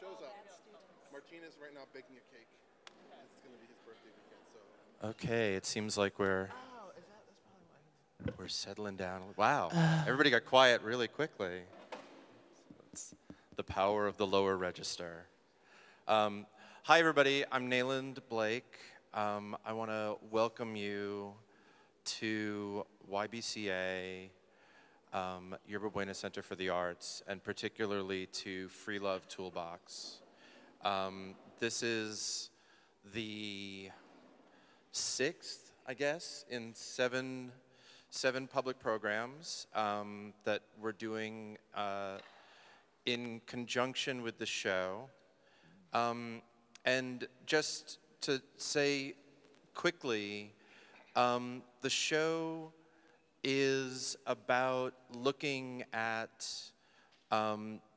show's up. Martina's right now baking a cake. It's going to be his birthday weekend, so. Okay, it seems like we're settling down. Wow, everybody got quiet really quickly. That's the power of the lower register. Hi, everybody. I'm Nayland Blake. I want to welcome you to YBCA, Yerba Buena Center for the Arts, and particularly to Free Love Toolbox. This is the 6th, I guess, in seven public programs that we're doing in conjunction with the show. And just to say quickly, the show is about looking at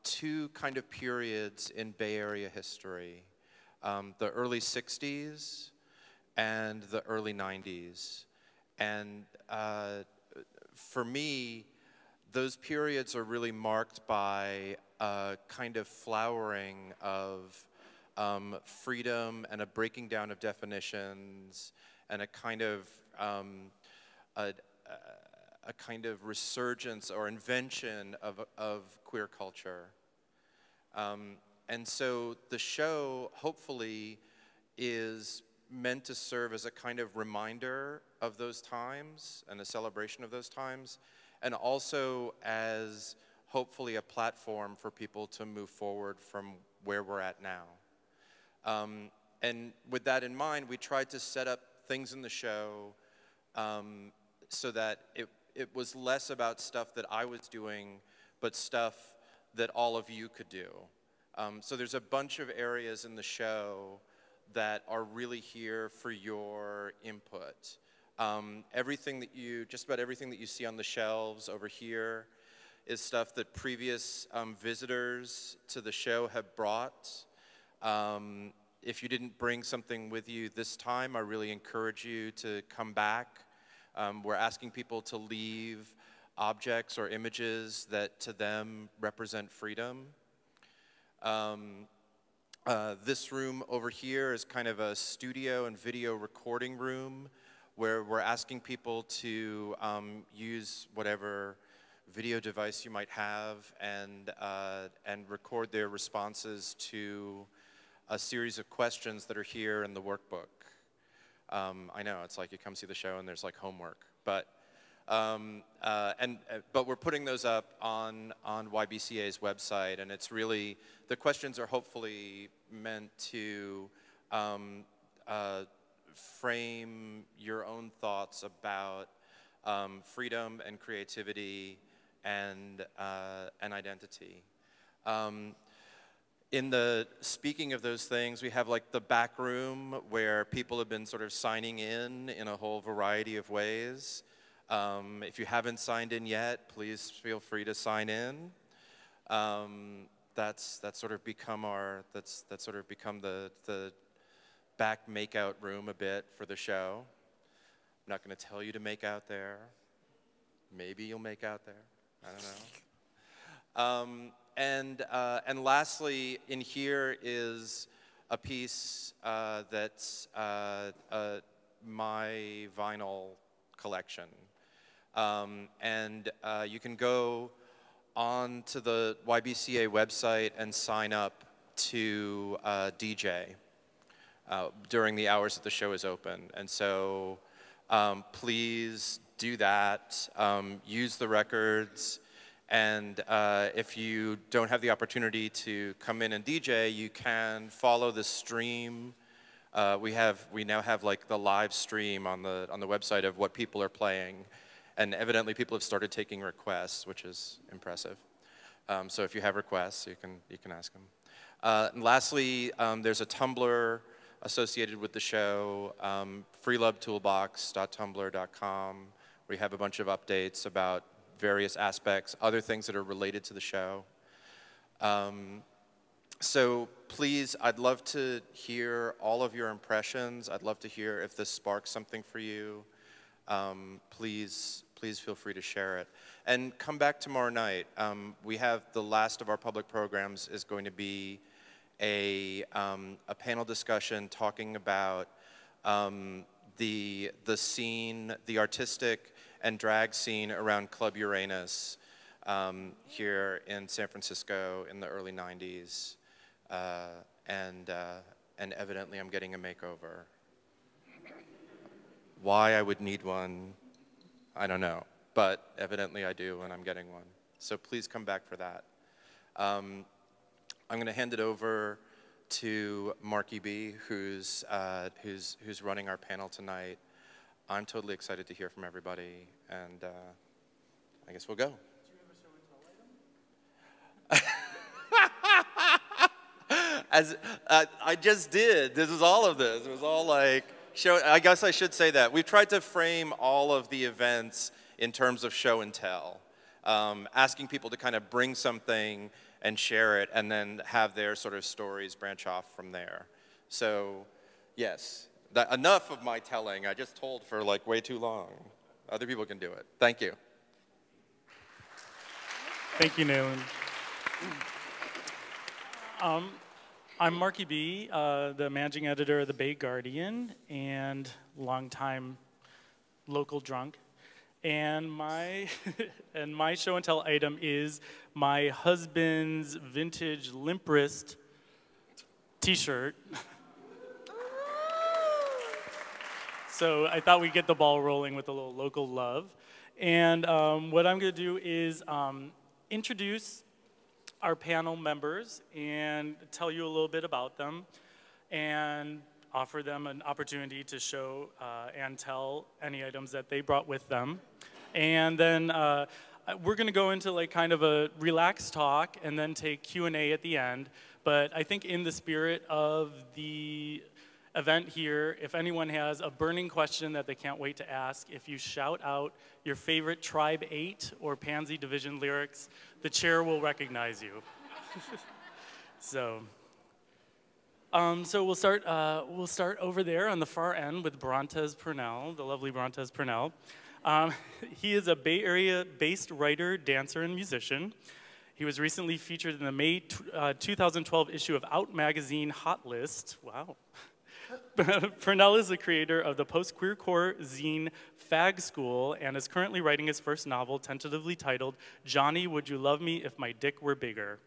two kind of periods in Bay Area history, the early 60s and the early 90s. And for me, those periods are really marked by a kind of flowering of freedom and a breaking down of definitions and a kind of resurgence or invention of queer culture. And so the show, hopefully, is meant to serve as a kind of reminder of those times and a celebration of those times, and also as, hopefully, a platform for people to move forward from where we're at now. And with that in mind, we tried to set up things in the show so that it was less about stuff that I was doing, but stuff that all of you could do. So there's a bunch of areas in the show that are really here for your input. Just about everything that you see on the shelves over here is stuff that previous visitors to the show have brought. If you didn't bring something with you this time, I really encourage you to come back. We're asking people to leave objects or images that to them represent freedom. This room over here is kind of a studio and video recording room where we're asking people to use whatever video device you might have and record their responses to a series of questions that are here in the workbook. I know, it's like you come see the show and there's like homework, but we're putting those up on YBCA's website, and it's really, the questions are hopefully meant to frame your own thoughts about freedom and creativity and identity. Speaking of those things, we have like the back room where people have been sort of signing in a whole variety of ways. If you haven't signed in yet, please feel free to sign in. That's sort of become the back makeout room a bit for the show. I'm not going to tell you to make out there. Maybe you'll make out there. I don't know. And lastly, in here is a piece that's my vinyl collection. You can go on to the YBCA website and sign up to DJ during the hours that the show is open. And so please do that. Use the records. And if you don't have the opportunity to come in and DJ, you can follow the stream. We now have like the live stream on the website of what people are playing, and evidently people have started taking requests, which is impressive. So if you have requests, you can ask them. And lastly, there's a Tumblr associated with the show, freelovetoolbox.tumblr.com. We have a bunch of updates about various aspects, other things that are related to the show. So please, I'd love to hear all of your impressions. I'd love to hear if this sparks something for you. Please feel free to share it. And come back tomorrow night. We have the last of our public programs is going to be a panel discussion talking about the scene, the artistic and drag scene around Club Uranus here in San Francisco in the early 90s. And evidently I'm getting a makeover. Why I would need one, I don't know. But evidently I do, and I'm getting one. So please come back for that. I'm going to hand it over to Marke B, who's running our panel tonight. I'm totally excited to hear from everybody, and I guess we'll go. Do you have a show and tell item? As I just did. This is all of this. It was all like show. I guess I should say that we've tried to frame all of the events in terms of show and tell, asking people to kind of bring something and share it, and then have their sort of stories branch off from there. So, yes, enough of my telling. I just told for like way too long. Other people can do it. Thank you. Thank you, Nayland. I'm Marke B, the managing editor of the Bay Guardian and longtime local drunk. And my show and tell item is my husband's vintage limp wrist t-shirt. So I thought we'd get the ball rolling with a little local love. And what I'm going to do is introduce our panel members and tell you a little bit about them and offer them an opportunity to show and tell any items that they brought with them. And then we're going to go into like kind of a relaxed talk and then take Q&A at the end. But I think in the spirit of the event here, if anyone has a burning question that they can't wait to ask, if you shout out your favorite Tribe 8 or Pansy Division lyrics, the chair will recognize you. So we'll start over there on the far end with Brontez Purnell, the lovely Brontez Purnell. He is a Bay Area-based writer, dancer, and musician. He was recently featured in the May 2012 issue of Out magazine Hot List. Wow. Purnell is the creator of the post-queercore zine Fag School and is currently writing his first novel, tentatively titled Johnny, Would You Love Me If My Dick Were Bigger?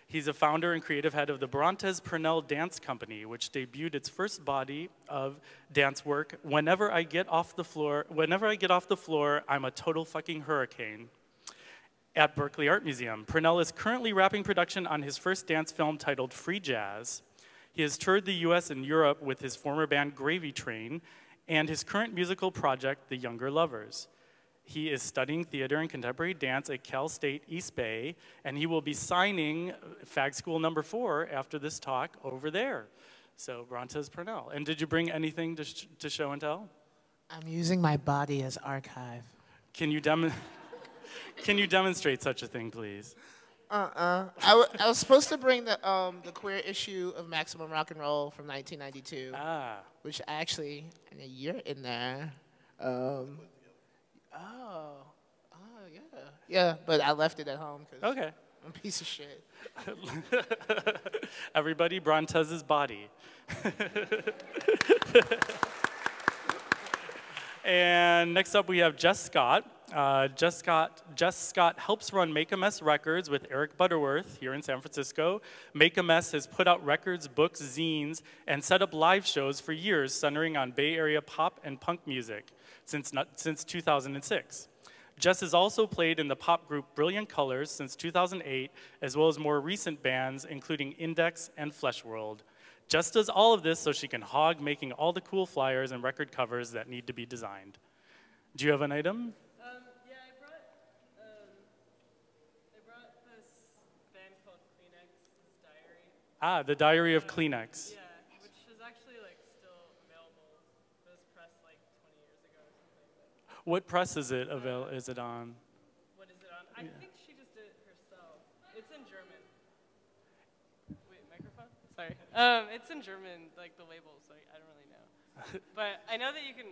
He's a founder and creative head of the Brontez Purnell Dance Company, which debuted its first body of dance work, Whenever I Get Off the Floor, I'm a Total Fucking Hurricane, at Berkeley Art Museum. Purnell is currently wrapping production on his first dance film titled Free Jazz. He has toured the US and Europe with his former band Gravy Train and his current musical project, The Younger Lovers. He is studying theater and contemporary dance at Cal State East Bay, and he will be signing Fag School number 4 after this talk over there. So, Brontez Purnell. And did you bring anything to show and tell? I'm using my body as archive. Can you demonstrate such a thing, please? I was supposed to bring the queer issue of Maximum Rock and Roll from 1992, which actually, and a year in there. Yeah, but I left it at home because I'm a piece of shit. Everybody, Brontez's body. And next up we have Jess Scott. Jess Scott helps run Make a Mess Records with Eric Butterworth here in San Francisco. Make a Mess has put out records, books, zines, and set up live shows for years centering on Bay Area pop and punk music since 2006. Jess has also played in the pop group Brilliant Colors since 2008, as well as more recent bands including Index and Flesh World. Jess does all of this so she can hog making all the cool flyers and record covers that need to be designed. Do you have an item? Yeah, I brought this band called Kleenex's Diary. The Diary of Kleenex. Yeah, which is actually like still available. It was pressed like 20 years ago or something. What press is it is it on? What is it on? I think she just did it herself. It's in German. Wait, microphone? Sorry. It's in German, like the label, so I don't really know. But I know that you can,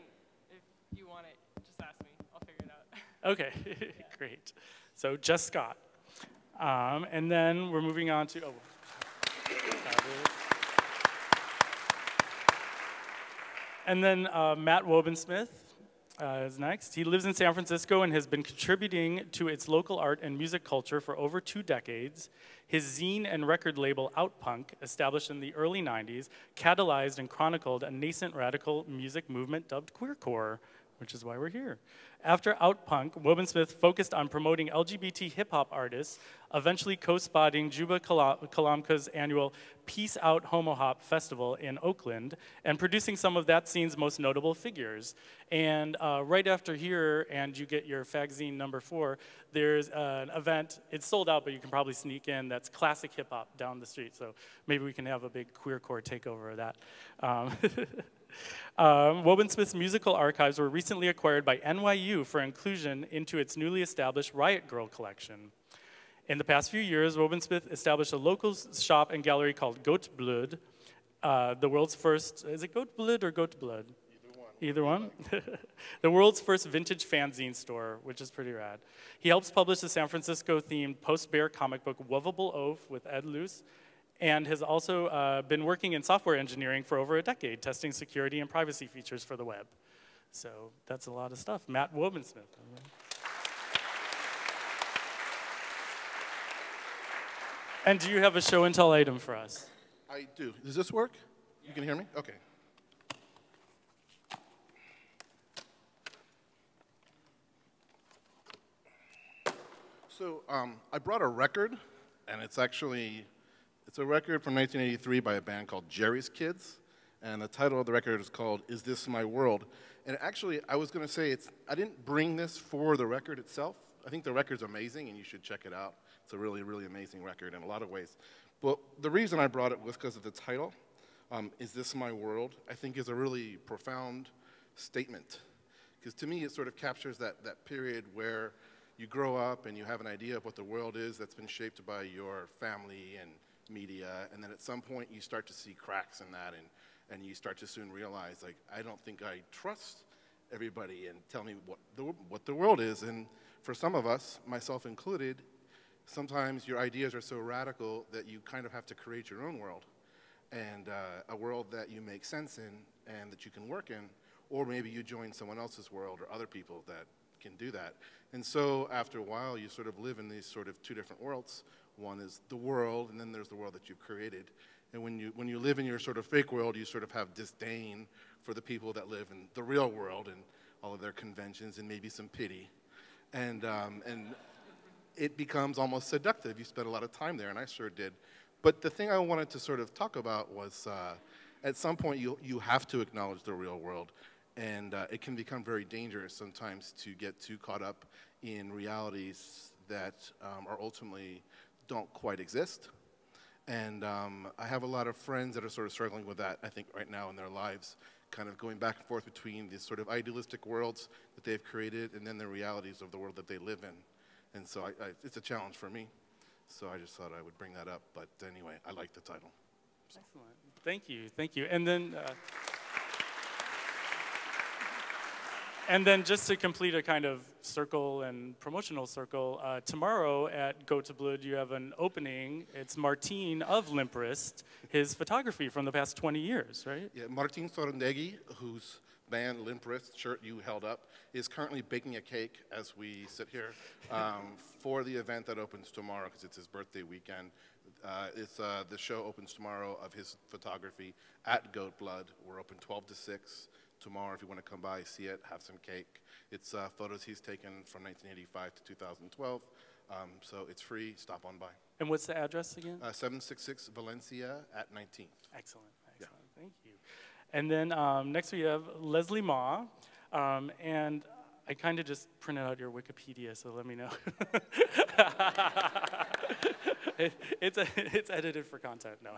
if you want it, just ask me. I'll figure it out. Okay, great. So Jess Scott. And then we're moving on to, And then Matt Wobensmith is next. He lives in San Francisco and has been contributing to its local art and music culture for over 2 decades. His zine and record label, Outpunk, established in the early 90s, catalyzed and chronicled a nascent radical music movement dubbed queercore, which is why we're here. After Outpunk, Wobensmith focused on promoting LGBT hip-hop artists, eventually co-spotting Juba Kalamka's annual Peace Out Homo Hop Festival in Oakland, and producing some of that scene's most notable figures. And right after here, and you get your Fagzine number 4, there's an event, it's sold out, but you can probably sneak in, that's classic hip-hop down the street, so maybe we can have a big queercore takeover of that. Wobensmith's musical archives were recently acquired by NYU for inclusion into its newly established Riot Girl collection. In the past few years, Wobensmith established a local shop and gallery called Goteblüd, the world's first, is it Goteblüd or Goteblüd? Either one. The world's first vintage fanzine store, which is pretty rad. He helps publish the San Francisco-themed post-bear comic book Woveable Oaf with Ed Luce, and has also been working in software engineering for over a decade, testing security and privacy features for the web. So that's a lot of stuff. Matt Wobensmith. And do you have a show and tell item for us? I do. Does this work? You can hear me? Okay. So I brought a record, and it's a record from 1983 by a band called Jerry's Kids, and the title of the record is called Is This My World? And actually, I was going to say, I didn't bring this for the record itself. I think the record's amazing, and you should check it out. It's a really, really amazing record in a lot of ways. But the reason I brought it was because of the title, Is This My World? I think is a really profound statement. Because to me, it sort of captures that period where you grow up and you have an idea of what the world is that's been shaped by your family and media, and then at some point you start to see cracks in that, and you start to soon realize, like, I don't think I trust everybody and tell me what the world is. And for some of us, myself included, sometimes your ideas are so radical that you kind of have to create your own world, and a world that you make sense in and that you can work in, or maybe you join someone else's world or other people that can do that. And so after a while, you sort of live in these sort of 2 different worlds. One is the world, and then there's the world that you've created. And when you live in your sort of fake world, you sort of have disdain for the people that live in the real world and all of their conventions, and maybe some pity. And it becomes almost seductive. You spend a lot of time there, and I sure did. But the thing I wanted to sort of talk about was at some point you have to acknowledge the real world. And it can become very dangerous sometimes to get too caught up in realities that are ultimately don't quite exist. And I have a lot of friends that are sort of struggling with that, I think, right now in their lives, kind of going back and forth between these sort of idealistic worlds that they've created and then the realities of the world that they live in. And so it's a challenge for me. So I just thought I would bring that up. But anyway, I like the title. So. Excellent. Thank you. Thank you. And then... And then just to complete a kind of circle and promotional circle, tomorrow at Goteblüd you have an opening. It's Martine of Limprist, his photography from the past 20 years, right? Yeah, Martine Sorondeghi, whose band Limprist shirt you held up, is currently baking a cake as we sit here for the event that opens tomorrow because it's his birthday weekend. The show opens tomorrow of his photography at Goteblüd. We're open 12 to 6. Tomorrow, if you want to come by, see it, have some cake. It's photos he's taken from 1985 to 2012, so it's free. Stop on by. And what's the address again? 766 Valencia at 19th. Excellent, excellent. Yeah. Thank you. And then next we have Leslie Mah, and I kind of just printed out your Wikipedia, so let me know. It's edited for content. No.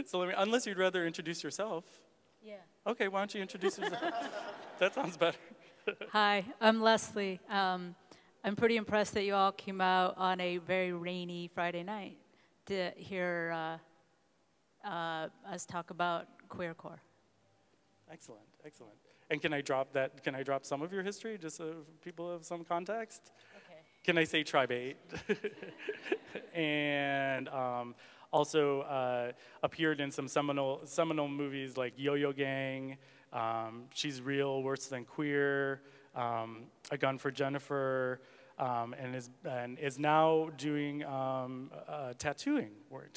So unless you'd rather introduce yourself. Yeah. Okay, why don't you introduce yourself? That sounds better. Hi, I'm Leslie. I'm pretty impressed that you all came out on a very rainy Friday night to hear us talk about queercore. Excellent, excellent. And can I drop some of your history, just so people have some context? Okay. can I say Tribe 8? And also appeared in some seminal movies like Yo-Yo Gang, She's Real, Worse Than Queer, A Gun for Jennifer, and is now doing tattoo work,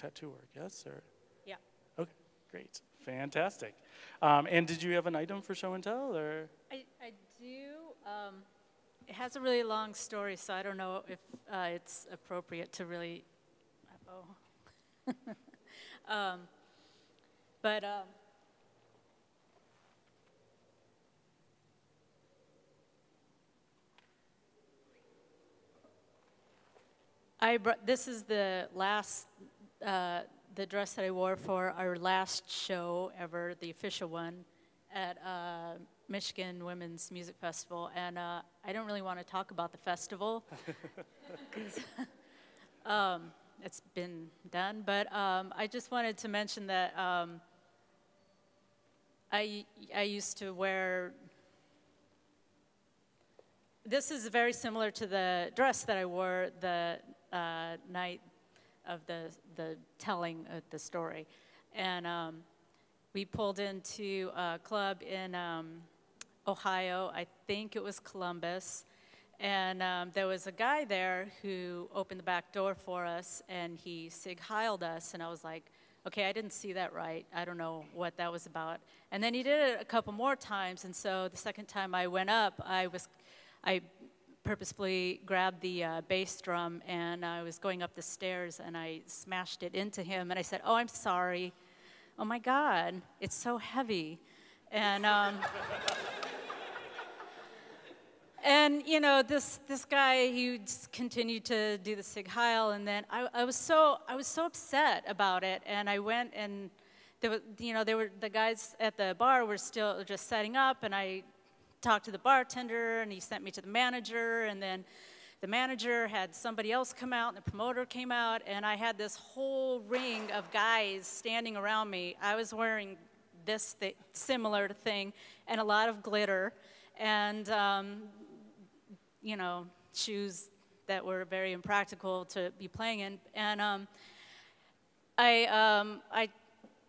yes? Or? Yeah. Okay, great, fantastic. And did you have an item for show and tell, or? I do. It has a really long story, so I don't know if it's appropriate to really. But this is the last, the dress that I wore for our last show ever, the official one, at Michigan Women's Music Festival, and I don't really want to talk about the festival because it's been done, but I just wanted to mention that I used to wear, this is very similar to the dress that I wore the night of the telling of the story, and we pulled into a club in Ohio, I think it was Columbus, and there was a guy there who opened the back door for us, and he Sig Heiled us, and I was like, okay, I didn't see that right. I don't know what that was about. And then he did it a couple more times, and so the second time I went up, I purposefully grabbed the bass drum, and I was going up the stairs, and I smashed it into him, and I said, oh, I'm sorry. Oh my God, it's so heavy. And and you know, this guy, he just continued to do the Sig Heil, and then I was so upset about it, and I went, and there was, the guys at the bar were still just setting up, and I talked to the bartender, and he sent me to the manager, and then the manager had somebody else come out, and the promoter came out, and I had this whole ring of guys standing around me. I was wearing this similar thing, and a lot of glitter, and shoes that were very impractical to be playing in. And I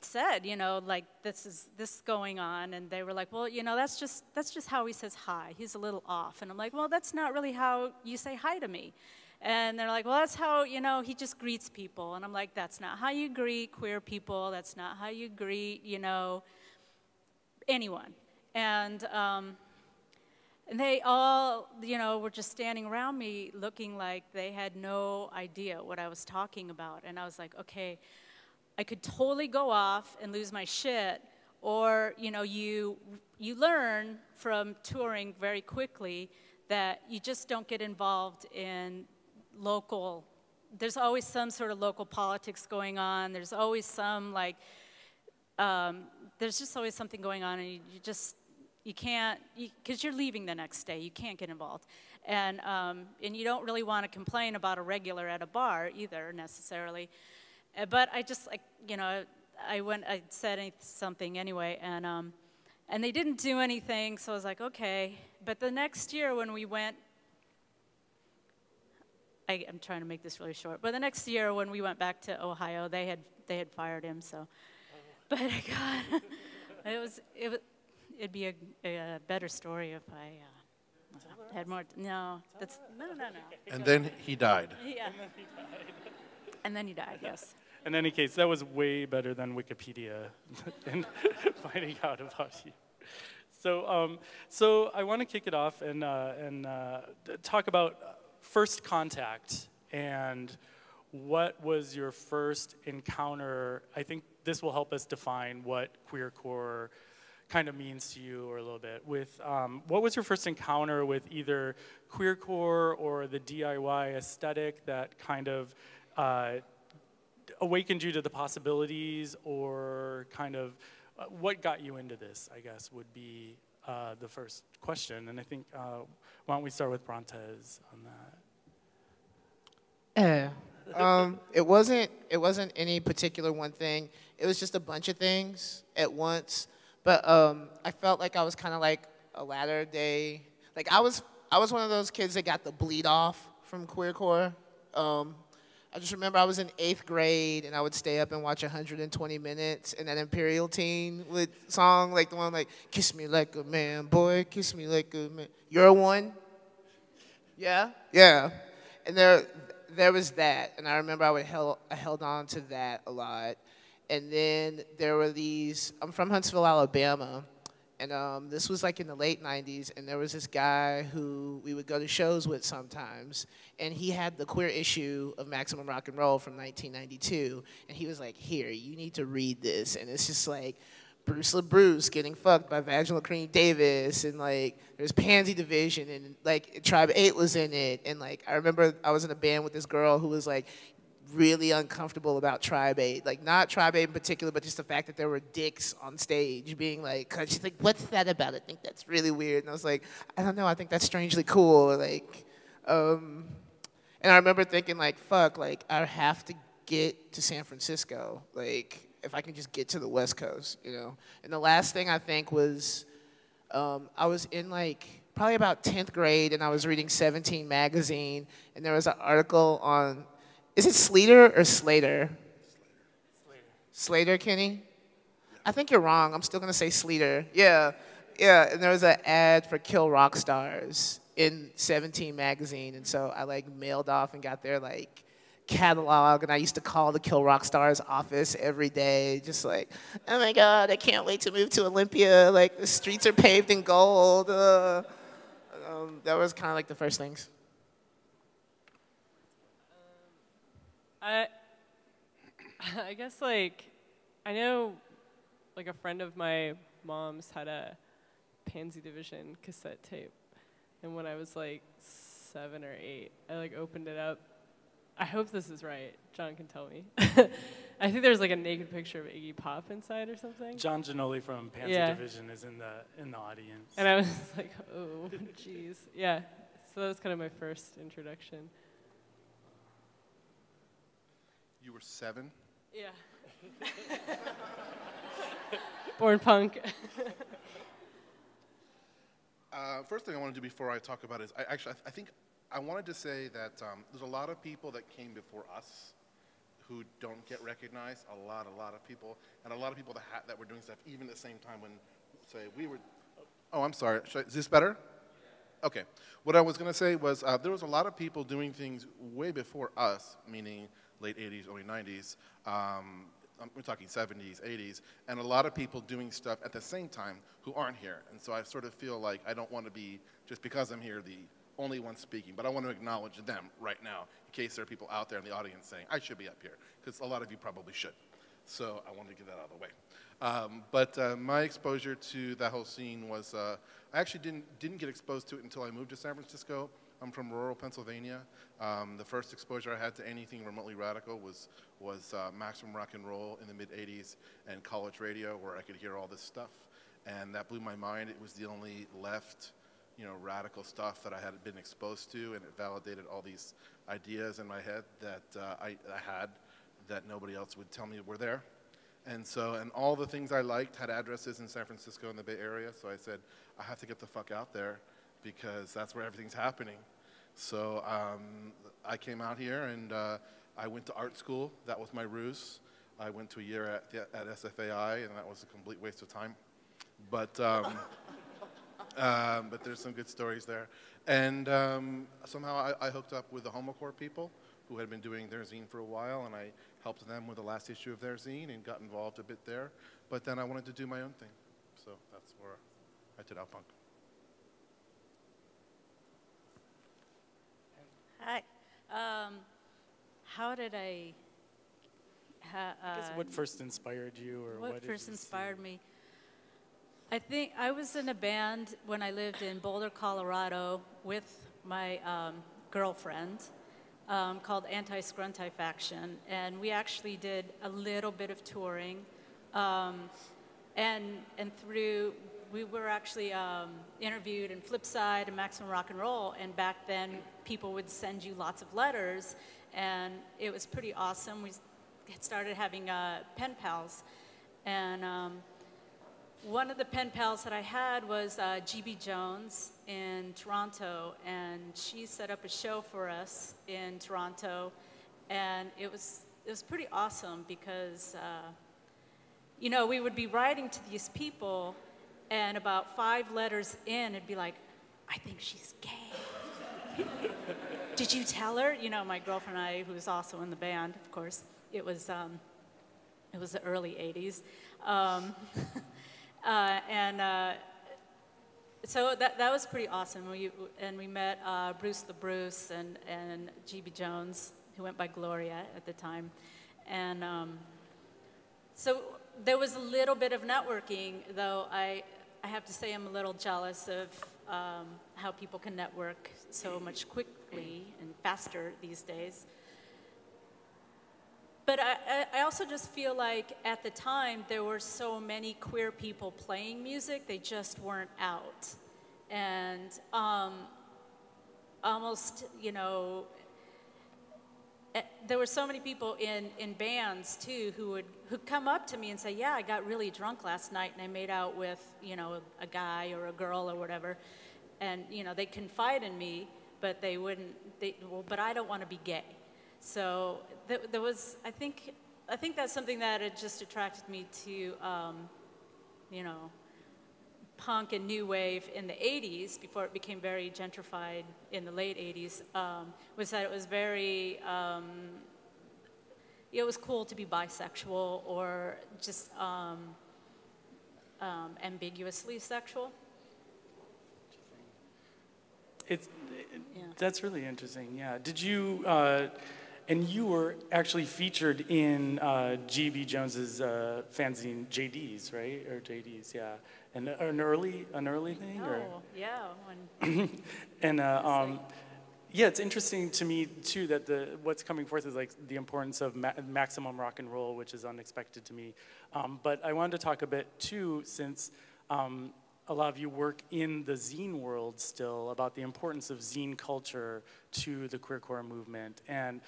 said, like, this is going on, and they were like, well, that's just how he says hi. He's a little off. And I'm like, well, that's not really how you say hi to me. And they're like, well, that's how, he just greets people. And I'm like, that's not how you greet queer people. That's not how you greet, anyone. And they all, were just standing around me looking like they had no idea what I was talking about. And I was like, okay, I could totally go off and lose my shit, or, you learn from touring very quickly that you just don't get involved in local, there's always some sort of local politics going on. There's always some, like, there's just always something going on, and you can't, because you're leaving the next day. You can't get involved. And you don't really want to complain about a regular at a bar either, necessarily. But I just, like, I said something anyway, and they didn't do anything, so I was like, okay. But the next year when we went, I'm trying to make this really short, but the next year when we went back to Ohio, they had fired him, so. But God, it'd be a better story if I had more. No. And then he died. Yeah. And then he died. Yes. In any case, that was way better than Wikipedia and finding out about you. So I want to kick it off and talk about first contact and what was your first encounter. I think this will help us define what queercore kind of means to you, or a little bit. With what was your first encounter with either queercore or the DIY aesthetic that kind of awakened you to the possibilities, or kind of what got you into this, I guess, would be the first question. And I think, why don't we start with Brontez on that? It wasn't any particular one thing. It was just a bunch of things at once. But I felt like I was kind of like a latter day, like I was one of those kids that got the bleed off from queercore. I just remember I was in 8th grade and I would stay up and watch 120 Minutes, and that Imperial Teen would song, like the one like, kiss me like a man, boy, kiss me like a man. You're one? Yeah? Yeah. And there was that, and I remember I held on to that a lot. And then there were these, I'm from Huntsville, Alabama, and this was like in the late 90s, and there was this guy who we would go to shows with sometimes, and he had the queer issue of Maximum Rock and Roll from 1992, and he was like, here, you need to read this, and it's just like Bruce LaBruce getting fucked by Vaginal Cream Davis, and like there's Pansy Division, and like Tribe 8 was in it, and like I remember I was in a band with this girl who was like really uncomfortable about Tribe 8. Like, not Tribe 8 in particular, but just the fact that there were dicks on stage being like, cause she's like, what's that about? I think that's really weird. And I was like, I don't know, I think that's strangely cool. Like, and I remember thinking like, fuck, like, I have to get to San Francisco. Like, if I can just get to the West Coast, you know? And the last thing I think was, I was in like, probably about 10th grade, and I was reading 17 magazine, and there was an article on, is it Sleater or Slater? Slater. Slater, Kenny? Yeah. I think you're wrong. I'm still going to say Sleater. Yeah. Yeah, and there was an ad for Kill Rock Stars in 17 magazine, and so I like mailed off and got their like catalog, and I used to call the Kill Rock Stars office every day, just like, oh my God, I can't wait to move to Olympia. Like, the streets are paved in gold. That was kind of like the first things. I guess, like, I know, like, a friend of my mom's had a Pansy Division cassette tape. And when I was, like, 7 or 8, I, like, opened it up. I hope this is right. John can tell me. I think there's, like, a naked picture of Iggy Pop inside or something. John Giannoli from Pansy Division is in the audience. And I was like, oh, jeez. Yeah. So that was kind of my first introduction. You were 7? Yeah. Born punk. First thing I want to do before I talk about it is, I think I wanted to say that there's a lot of people that came before us who don't get recognized. A lot of people, and a lot of people that were doing stuff even at the same time when, say, we were. Oh, I'm sorry. Is this better? Okay. What I was going to say was there was a lot of people doing things way before us, meaning late 80s, early 90s. We're talking 70s, 80s, and a lot of people doing stuff at the same time who aren't here. And so I sort of feel like I don't want to be, just because I'm here, the only one speaking, but I want to acknowledge them right now in case there are people out there in the audience saying, I should be up here, because a lot of you probably should. So I wanted to get that out of the way. My exposure to that whole scene was, I actually didn't get exposed to it until I moved to San Francisco. I'm from rural Pennsylvania. The first exposure I had to anything remotely radical was Maximum Rock and Roll in the mid-'80s and college radio, where I could hear all this stuff. And that blew my mind. It was the only left, radical stuff that I had been exposed to, and it validated all these ideas in my head that I had that nobody else would tell me were there. And all the things I liked had addresses in San Francisco and the Bay Area, so I said, I have to get the fuck out there, because that's where everything's happening. So I came out here, and I went to art school. That was my ruse. I went to a year at SFAI, and that was a complete waste of time. But there's some good stories there. And somehow I hooked up with the homocore people who had been doing their zine for a while, and I helped them with the last issue of their zine and got involved a bit there. But then I wanted to do my own thing. So that's where I did Outpunk. Hi. How did I guess what first inspired you, or what first inspired me? I think I was in a band when I lived in Boulder, Colorado, with my girlfriend called Anti-Scrunti-Faction, and we actually did a little bit of touring, and through. We were actually interviewed in Flipside and Maximum Rock and Roll, and back then people would send you lots of letters, and it was pretty awesome. We started having pen pals, and one of the pen pals that I had was GB Jones in Toronto, and she set up a show for us in Toronto, and it was pretty awesome because, you know, we would be writing to these people, and about 5 letters in, it'd be like, I think she's gay. Did you tell her? You know, my girlfriend and I, who was also in the band, of course, it was the early 80s. So that was pretty awesome. We met Bruce the Bruce and GB Jones, who went by Gloria at the time. And so there was a little bit of networking, though I have to say I'm a little jealous of how people can network so much quickly and faster these days. But I also just feel like at the time there were so many queer people playing music, they just weren't out. And almost, you know, there were so many people in bands too who'd come up to me and say, yeah, I got really drunk last night and I made out with, you know, a guy or a girl or whatever. And, you know, they confide in me, but but I don't want to be gay. So there was, I think that's something that had just attracted me to, you know, punk and new wave in the 80s, before it became very gentrified in the late 80s, was that it was very, it was cool to be bisexual or just ambiguously sexual. That's really interesting, yeah. Did you, and you were actually featured in GB Jones's fanzine JD's, right? Or JD's, yeah. And an early thing? Oh, or? Yeah. And yeah, it's interesting to me too that what's coming forth is like the importance of maximum rock and roll, which is unexpected to me. But I wanted to talk a bit too, since a lot of you work in the zine world still, about the importance of zine culture to the queercore movement. And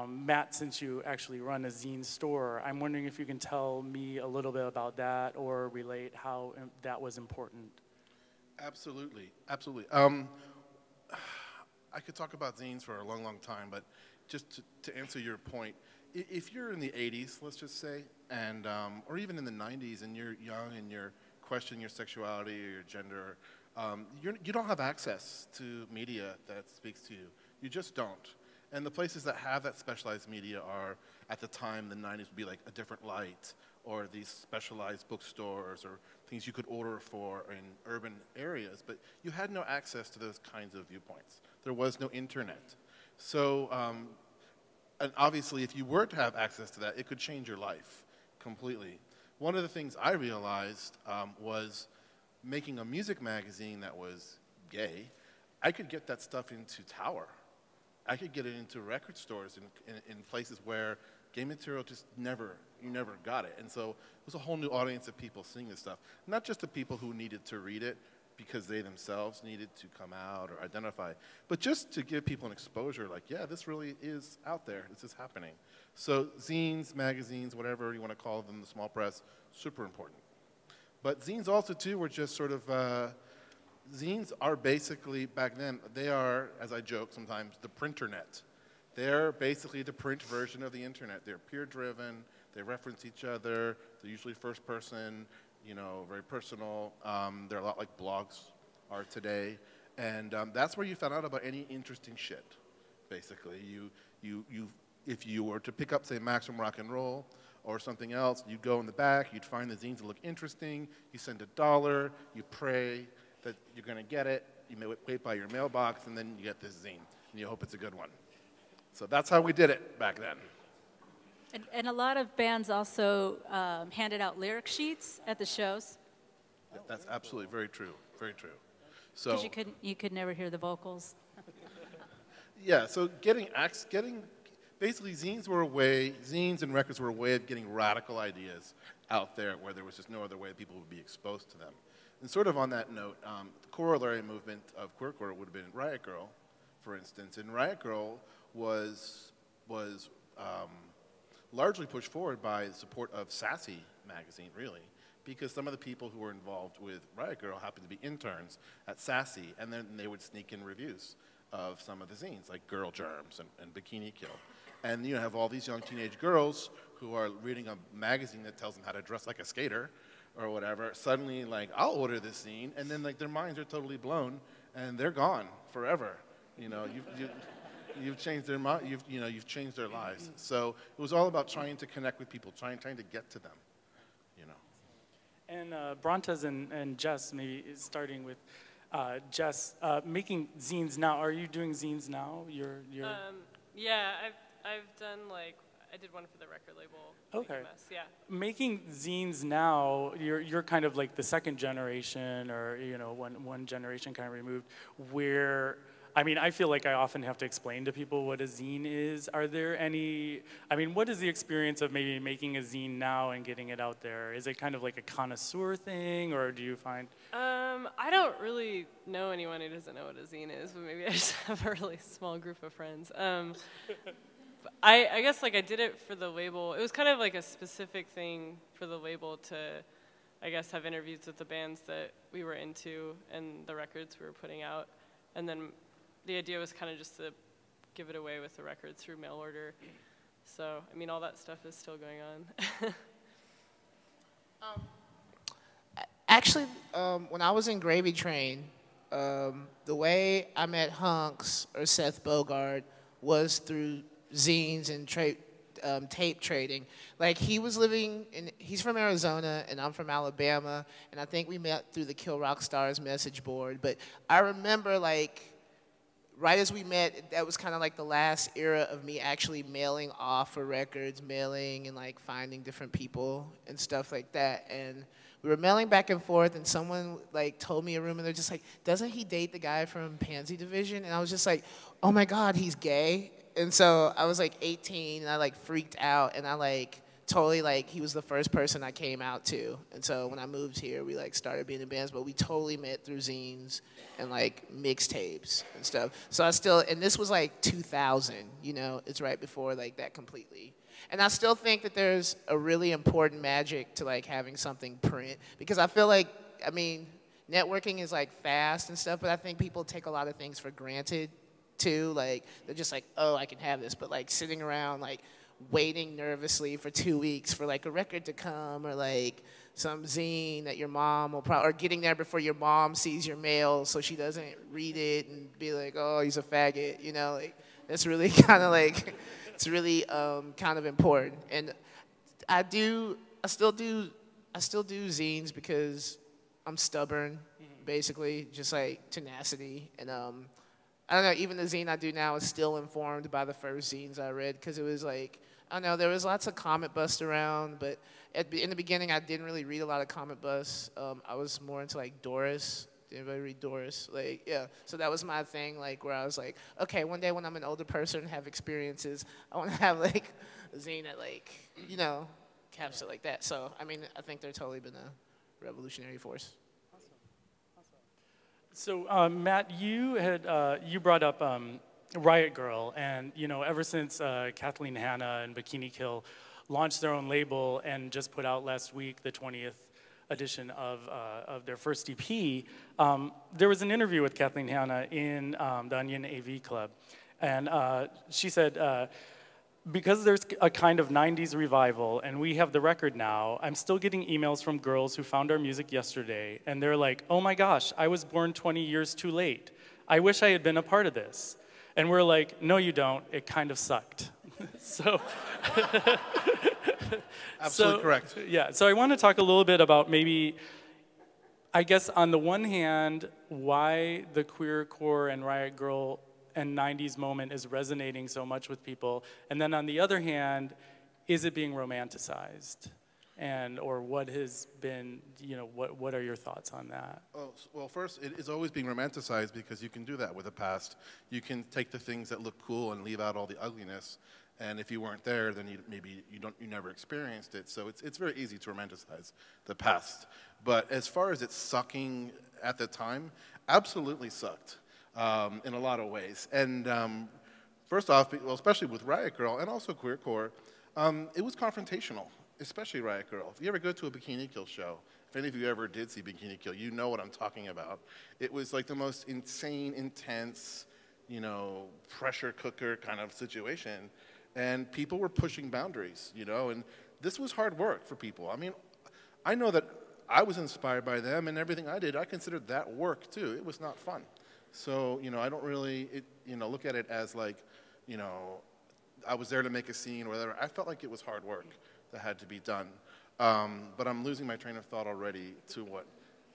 Matt, since you actually run a zine store, I'm wondering if you can tell me a little bit about that or relate how that was important. Absolutely, absolutely. I could talk about zines for a long, long time, but just to answer your point, if you're in the 80s, let's just say, and or even in the 90s, and you're young and you're questioning your sexuality or your gender, you don't have access to media that speaks to you. You just don't. And the places that have that specialized media are, at the time, the 90s would be like A Different Light, or these specialized bookstores, or things you could order for in urban areas, but you had no access to those kinds of viewpoints. There was no internet. So, and obviously, if you were to have access to that, it could change your life completely. One of the things I realized was making a music magazine that was gay. I could get that stuff into Tower. I could get it into record stores in places where gay material just you never got it. And so it was a whole new audience of people seeing this stuff. Not just the people who needed to read it because they themselves needed to come out or identify, but just to give people an exposure, like, yeah, this really is out there, this is happening. So zines, magazines, whatever you want to call them, the small press, super important. But zines also, too, were just sort of, zines are basically, back then, they are, as I joke sometimes, the printernet. They're basically the print version of the internet. They're peer-driven, they reference each other, they're usually first person, you know, very personal. They're a lot like blogs are today. And that's where you found out about any interesting shit, basically. If you were to pick up, say, Maximum Rock and Roll or something else, you'd go in the back, you'd find the zines that look interesting, you send $1, you pray that you're going to get it, you may wait by your mailbox, and then you get this zine, and you hope it's a good one. So that's how we did it back then. And a lot of bands also handed out lyric sheets at the shows. That's absolutely very true, very true. So because you could never hear the vocals. Yeah, so basically zines and records were a way of getting radical ideas out there where there was just no other way people would be exposed to them. And sort of on that note, the corollary movement of queercore would have been Riot Girl, for instance. And Riot Girl was largely pushed forward by the support of Sassy magazine, really, because some of the people who were involved with Riot Girl happened to be interns at Sassy, and then they would sneak in reviews of some of the zines, like Girl Germs and Bikini Kill. And you have all these young teenage girls who are reading a magazine that tells them how to dress like a skater or whatever. Suddenly, like, I'll order this zine, and then like their minds are totally blown, and they're gone forever. You know, you've changed their mind. You've changed their lives. So it was all about trying to connect with people, trying to get to them. You know. And Brontez and Jess, maybe starting with Jess, making zines now. Are you doing zines now? Yeah, I've done like I did one for the record label. Okay. Yeah. Making zines now, you're kind of like the second generation, or you know, one generation kind of removed. Where, I mean, I feel like I often have to explain to people what a zine is. Are there any? I mean, what is the experience of maybe making a zine now and getting it out there? Is it kind of like a connoisseur thing, or do you find? I don't really know anyone who doesn't know what a zine is, but maybe I just have a really small group of friends. I guess like I did it for the label. It was kind of like a specific thing for the label to, I guess, have interviews with the bands that we were into and the records we were putting out. And then the idea was kind of just to give it away with the records through mail order. So, I mean, all that stuff is still going on. Actually, when I was in Gravy Train, the way I met Hunks or Seth Bogart was through zines and tape trading. Like, he's from Arizona and I'm from Alabama, and I think we met through the Kill Rock Stars message board. But I remember, like, right as we met, that was kind of like the last era of me actually mailing off for records, mailing and like finding different people and stuff like that. And we were mailing back and forth, and someone like told me a rumor. They're just like, "Doesn't he date the guy from Pansy Division?" And I was just like, "Oh my God, he's gay." And so I was like 18, and I like freaked out, and I like totally like he was the first person I came out to. And so when I moved here, we like started being in bands, but we totally met through zines and like mixtapes and stuff. So I still, and this was like 2000, you know, it's right before like that completely. And I still think that there's a really important magic to like having something print, because I feel like, I mean, networking is like fast and stuff, but I think people take a lot of things for granted too. Like, they're just like, oh, I can have this, but like sitting around like waiting nervously for 2 weeks for like a record to come, or like some zine that your mom will probably, or getting there before your mom sees your mail so she doesn't read it and be like, oh, he's a faggot, you know, like that's really kind of like, it's really kind of important. And I still do zines because I'm stubborn, basically, just like tenacity. And I don't know, even the zine I do now is still informed by the first zines I read, because it was like, I don't know, there was lots of Comic Bust around, but in the beginning I didn't really read a lot of Comic Bust. I was more into like Doris. Did anybody read Doris? Like, yeah, so that was my thing, like, where I was like, okay, one day when I'm an older person and have experiences, I want to have like a zine that like, you know, caps it like that. So, I mean, I think they're totally been a revolutionary force. So, Matt, you brought up Riot Girl, and you know, ever since Kathleen Hanna and Bikini Kill launched their own label and just put out last week the 20th edition of their first EP, there was an interview with Kathleen Hanna in the Onion AV Club, and she said, because there's a kind of 90s revival and we have the record now, I'm still getting emails from girls who found our music yesterday, and they're like, oh my gosh, I was born 20 years too late. I wish I had been a part of this. And we're like, no you don't, it kind of sucked. So, absolutely correct. Yeah, so I want to talk a little bit about maybe, I guess on the one hand, why the queercore and Riot Girl and 90s moment is resonating so much with people, and then on the other hand, is it being romanticized? And, or what has been, you know, what are your thoughts on that? Oh, well, first, it is always being romanticized because you can do that with the past. You can take the things that look cool and leave out all the ugliness, and if you weren't there, then maybe you never experienced it. So it's very easy to romanticize the past. But as far as it sucking at the time, absolutely sucked in a lot of ways. And first off, well, especially with Riot Girl and also queercore, it was confrontational. Especially Riot Girl. If you ever go to a Bikini Kill show if any of you ever did see Bikini Kill, you know what I'm talking about. It was like the most insane, intense, you know, pressure cooker kind of situation. And people were pushing boundaries, you know, and this was hard work for people. I mean, I know that I was inspired by them, and everything I did, I considered that work too. It was not fun. So, you know, I don't really, look at it as like, you know, I was there to make a scene or whatever. I felt like it was hard work that had to be done. But I'm losing my train of thought already to what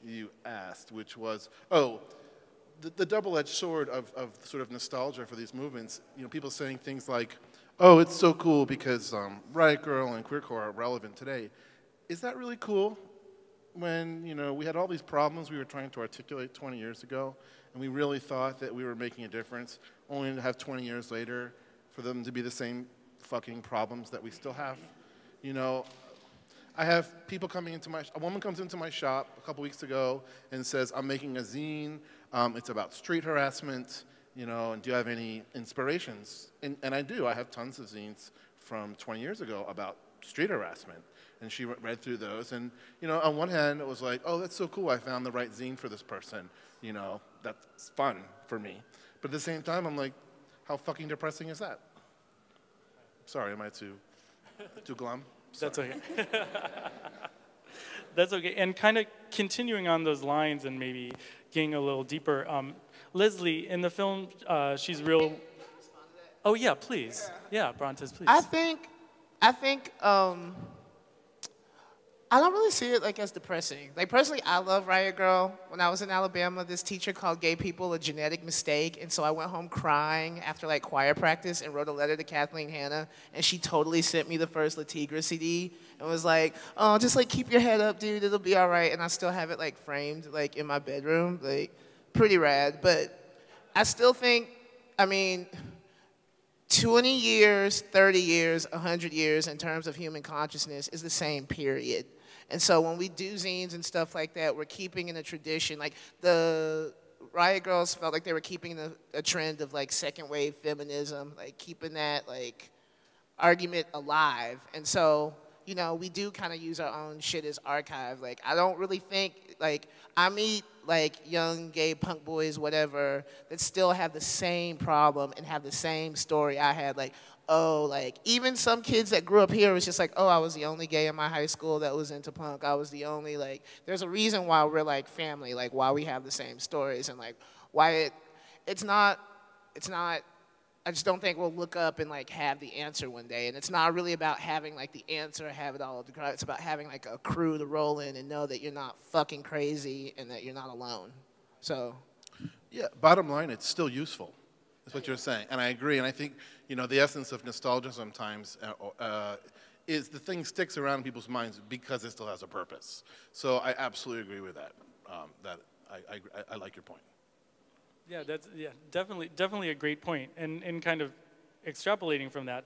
you asked, which was, the double-edged sword of sort of nostalgia for these movements. You know, people saying things like, oh, it's so cool because Riot Girl and queercore are relevant today. Is that really cool when, you know, we had all these problems we were trying to articulate 20 years ago, and we really thought that we were making a difference, only to have 20 years later for them to be the same fucking problems that we still have? You know, I have people coming into a woman comes into my shop a couple weeks ago and says, I'm making a zine, it's about street harassment, you know, and do you have any inspirations? And I do. I have tons of zines from 20 years ago about street harassment. And she read through those. And, you know, on one hand, it was like, oh, that's so cool. I found the right zine for this person. You know, that's fun for me. But at the same time, I'm like, how fucking depressing is that? Sorry, am I too glum? Sorry. That's okay. That's okay. And kind of continuing on those lines and maybe getting a little deeper, Leslie, in the film, she's real. Oh yeah, please. Yeah, Brontez, please. I think, I don't really see it like as depressing. Like personally, I love Riot Girl. When I was in Alabama, this teacher called gay people a genetic mistake, and so I went home crying after like choir practice and wrote a letter to Kathleen Hanna, and she totally sent me the first La Tigre CD and was like, oh, just like keep your head up, dude, it'll be all right. And I still have it like framed like in my bedroom, like pretty rad. But I still think, I mean, 20 years, 30 years, 100 years in terms of human consciousness is the same period. And so when we do zines and stuff like that, we're keeping in a tradition. Like the Riot Girls felt like they were keeping a trend of like second wave feminism, like keeping that like argument alive. And so, you know, we do kind of use our own shit as archive. Like I don't really think, like I meet like young gay punk boys, whatever, that still have the same problem and have the same story I had. Like, oh, like even some kids that grew up here was just like, oh, I was the only gay in my high school that was into punk. I was the only, like, there's a reason why we're like family, like why we have the same stories and like why it's not, I just don't think we'll look up and like have the answer one day. And it's not really about having like the answer, have it all. It's about having like a crew to roll in and know that you're not fucking crazy and that you're not alone. So. Yeah, bottom line, it's still useful. That's what you're saying. And I agree. And I think, you know, the essence of nostalgia sometimes is the thing sticks around in people's minds because it still has a purpose. So I absolutely agree with that. I like your point. Yeah, that's definitely a great point. And kind of extrapolating from that,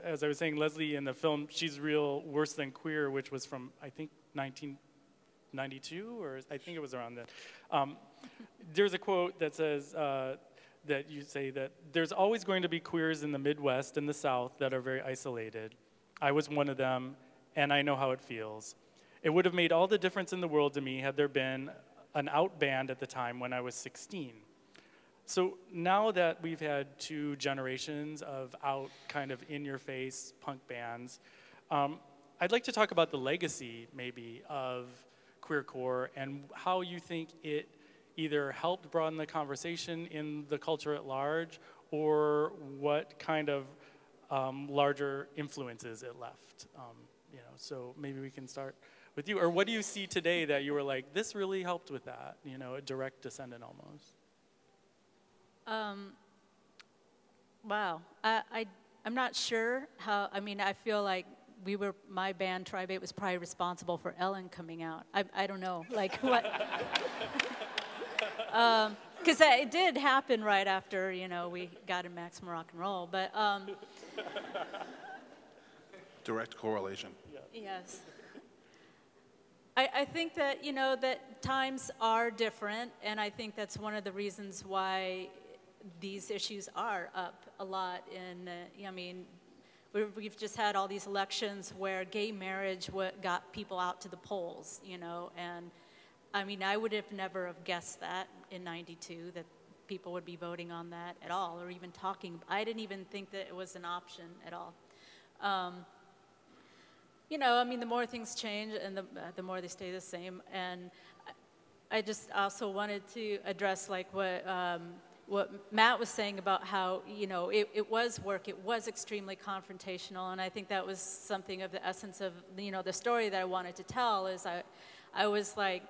as I was saying, Leslie in the film, she's real worse than queer, which was from I think 1992, or I think it was around then. There's a quote that says that you say that there's always going to be queers in the Midwest and the South that are very isolated. I was one of them, and I know how it feels. It would have made all the difference in the world to me had there been an out band at the time when I was 16. So now that we've had 2 generations of out kind of in-your-face punk bands, I'd like to talk about the legacy maybe of queercore and how you think it either helped broaden the conversation in the culture at large or what kind of larger influences it left. You know, so maybe we can start with you. Or what do you see today that you were like, this really helped with that, you know, a direct descendant almost? Wow, I'm not sure how, I mean, I feel like my band, Tribe 8, was probably responsible for Ellen coming out. I don't know, like what, because it did happen right after, you know, we got in Maximum Rock and Roll, but. Direct correlation. Yes. I think that, you know, that times are different, and I think that's one of the reasons why these issues are up a lot in, I mean, we've just had all these elections where gay marriage got people out to the polls, you know, and I mean, I would have never have guessed that in '92 that people would be voting on that at all, or even talking. I didn't even think that it was an option at all. You know, I mean, the more things change and the more they stay the same. And I just also wanted to address like what Matt was saying about how, you know, it was work, it was extremely confrontational, and I think that was something of the essence of, you know, the story that I wanted to tell is I was like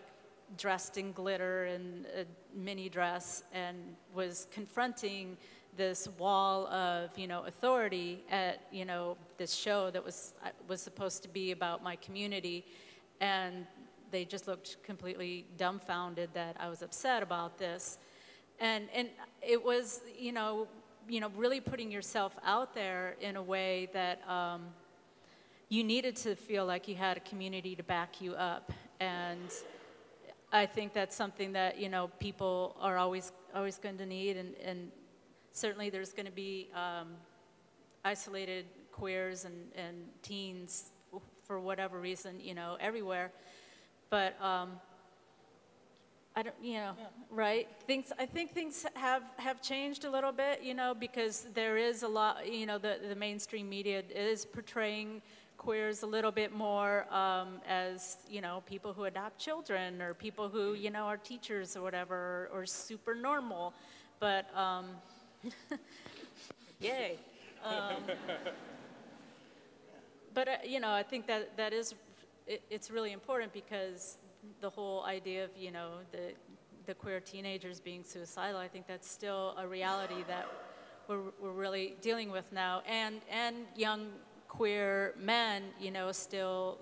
dressed in glitter and a mini dress and was confronting this wall of, you know, authority at, you know, this show that was supposed to be about my community, and they just looked completely dumbfounded that I was upset about this. And it was, you know, really putting yourself out there in a way that you needed to feel like you had a community to back you up. And I think that's something that, you know, people are always going to need. And certainly there's going to be isolated queers and teens for whatever reason, you know, everywhere. But I don't, you know, yeah. Right? I think things have changed a little bit, you know, because there is a lot, you know, the mainstream media is portraying queers a little bit more as, you know, people who adopt children or people who, you know, are teachers or whatever, or super normal. But, yay. But, you know, I think that is, it's really important because the whole idea of, you know, the queer teenagers being suicidal, I think that's still a reality that we're really dealing with now. And young queer men, you know, still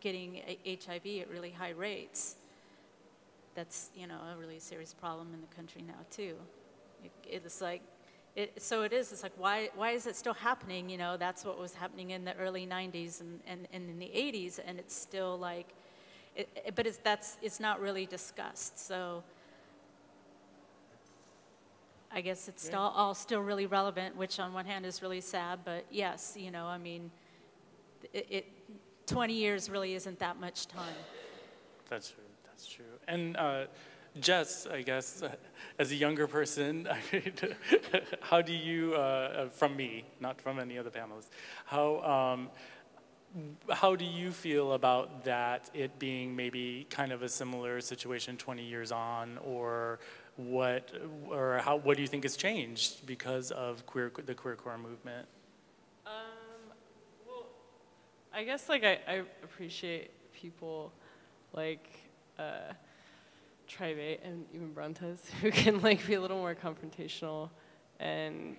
getting HIV at really high rates. That's, you know, a really serious problem in the country now, too. It's like, so it is, it's like, why is it still happening? You know, that's what was happening in the early 90s and in the 80s, and it's still like, but it's not really discussed. So I guess it's all still really relevant, which on one hand is really sad, but yes, you know, I mean, 20 years really isn't that much time. That's true, that's true. And Jess, I guess, as a younger person, how do you, from me, not from any other panelists, how do you feel about that, it being maybe kind of a similar situation 20 years on, or what do you think has changed because of the queercore movement? Well, I guess like I appreciate people like Tribe and even Brontez who can like be a little more confrontational and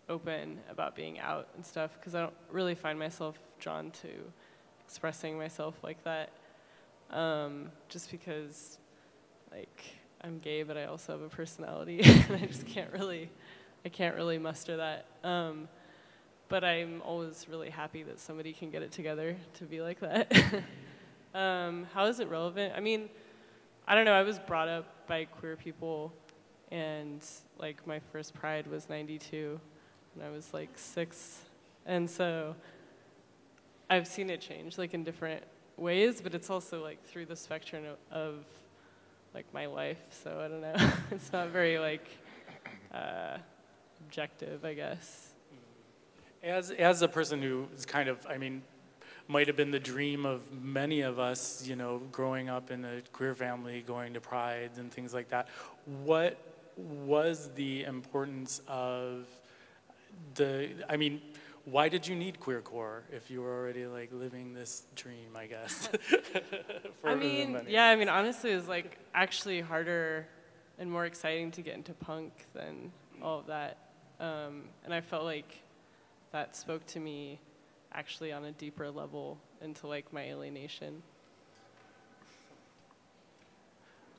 open about being out and stuff, because I don't really find myself drawn to expressing myself like that, just because like I'm gay but I also have a personality and I just can't really muster that, but I'm always really happy that somebody can get it together to be like that. How is it relevant? I mean, I don't know, I was brought up by queer people, and like my first Pride was '92 when I was like 6, and so I've seen it change like in different ways, but it's also like through the spectrum of like my life, so I don't know. It's not very like objective, I guess. As a person who is kind of, I mean, might have been the dream of many of us, you know, growing up in a queer family, going to prides and things like that, what was the importance of I mean, why did you need queercore if you were already like living this dream, I guess? I mean, yeah, I mean, honestly, it was like actually harder and more exciting to get into punk than all of that. And I felt like that spoke to me actually on a deeper level into like my alienation.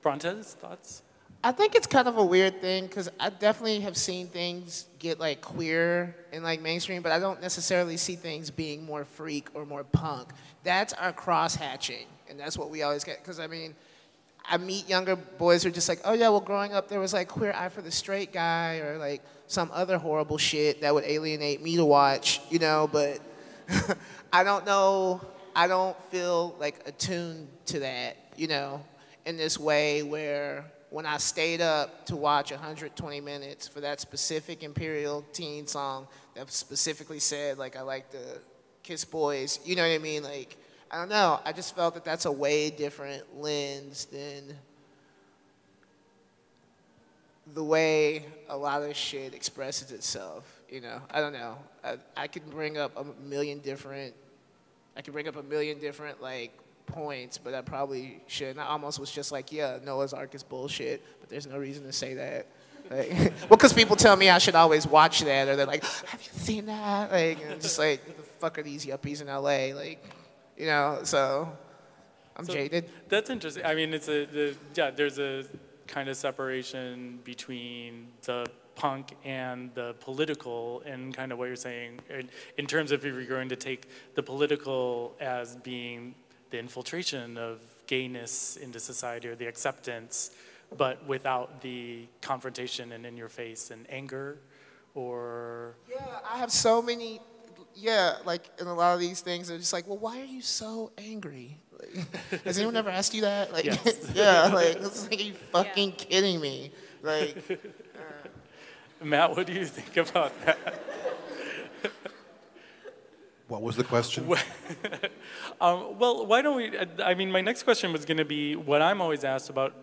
Brontez, thoughts? I think it's kind of a weird thing because I definitely have seen things get like queer in like mainstream, but I don't necessarily see things being more freak or more punk. That's our cross-hatching, and that's what we always get. Because I mean, I meet younger boys who are just like, oh yeah, well growing up there was like Queer Eye for the Straight Guy or like some other horrible shit that would alienate me to watch, you know, but I don't know, I don't feel like attuned to that, you know, in this way where when I stayed up to watch 120 minutes for that specific Imperial Teen song that specifically said, like, I like to kiss boys, you know what I mean? Like, I don't know, I just felt that that's a way different lens than the way a lot of shit expresses itself, you know? I don't know. I could bring up a million different, like, points, but I probably shouldn't. I almost was just like, yeah, Noah's Ark is bullshit, but there's no reason to say that. Like, well, because people tell me I should always watch that, or they're like, have you seen that? Like, and just like, what the fuck are these yuppies in LA? Like, you know, so I'm jaded. That's interesting. I mean, there's a kind of separation between the punk and the political, and kind of what you're saying in terms of if you're going to take the political as being the infiltration of gayness into society or the acceptance, but without the confrontation and in your face and anger, or... Yeah, I have so many, yeah, like in a lot of these things, they're just like, well, why are you so angry? Like, has anyone ever asked you that? Like, yes. Yeah, like, it's like, are you fucking kidding me? Like... Matt, what do you think about that? What was the question? Well, why don't we, I mean, my next question was going to be what I'm always asked about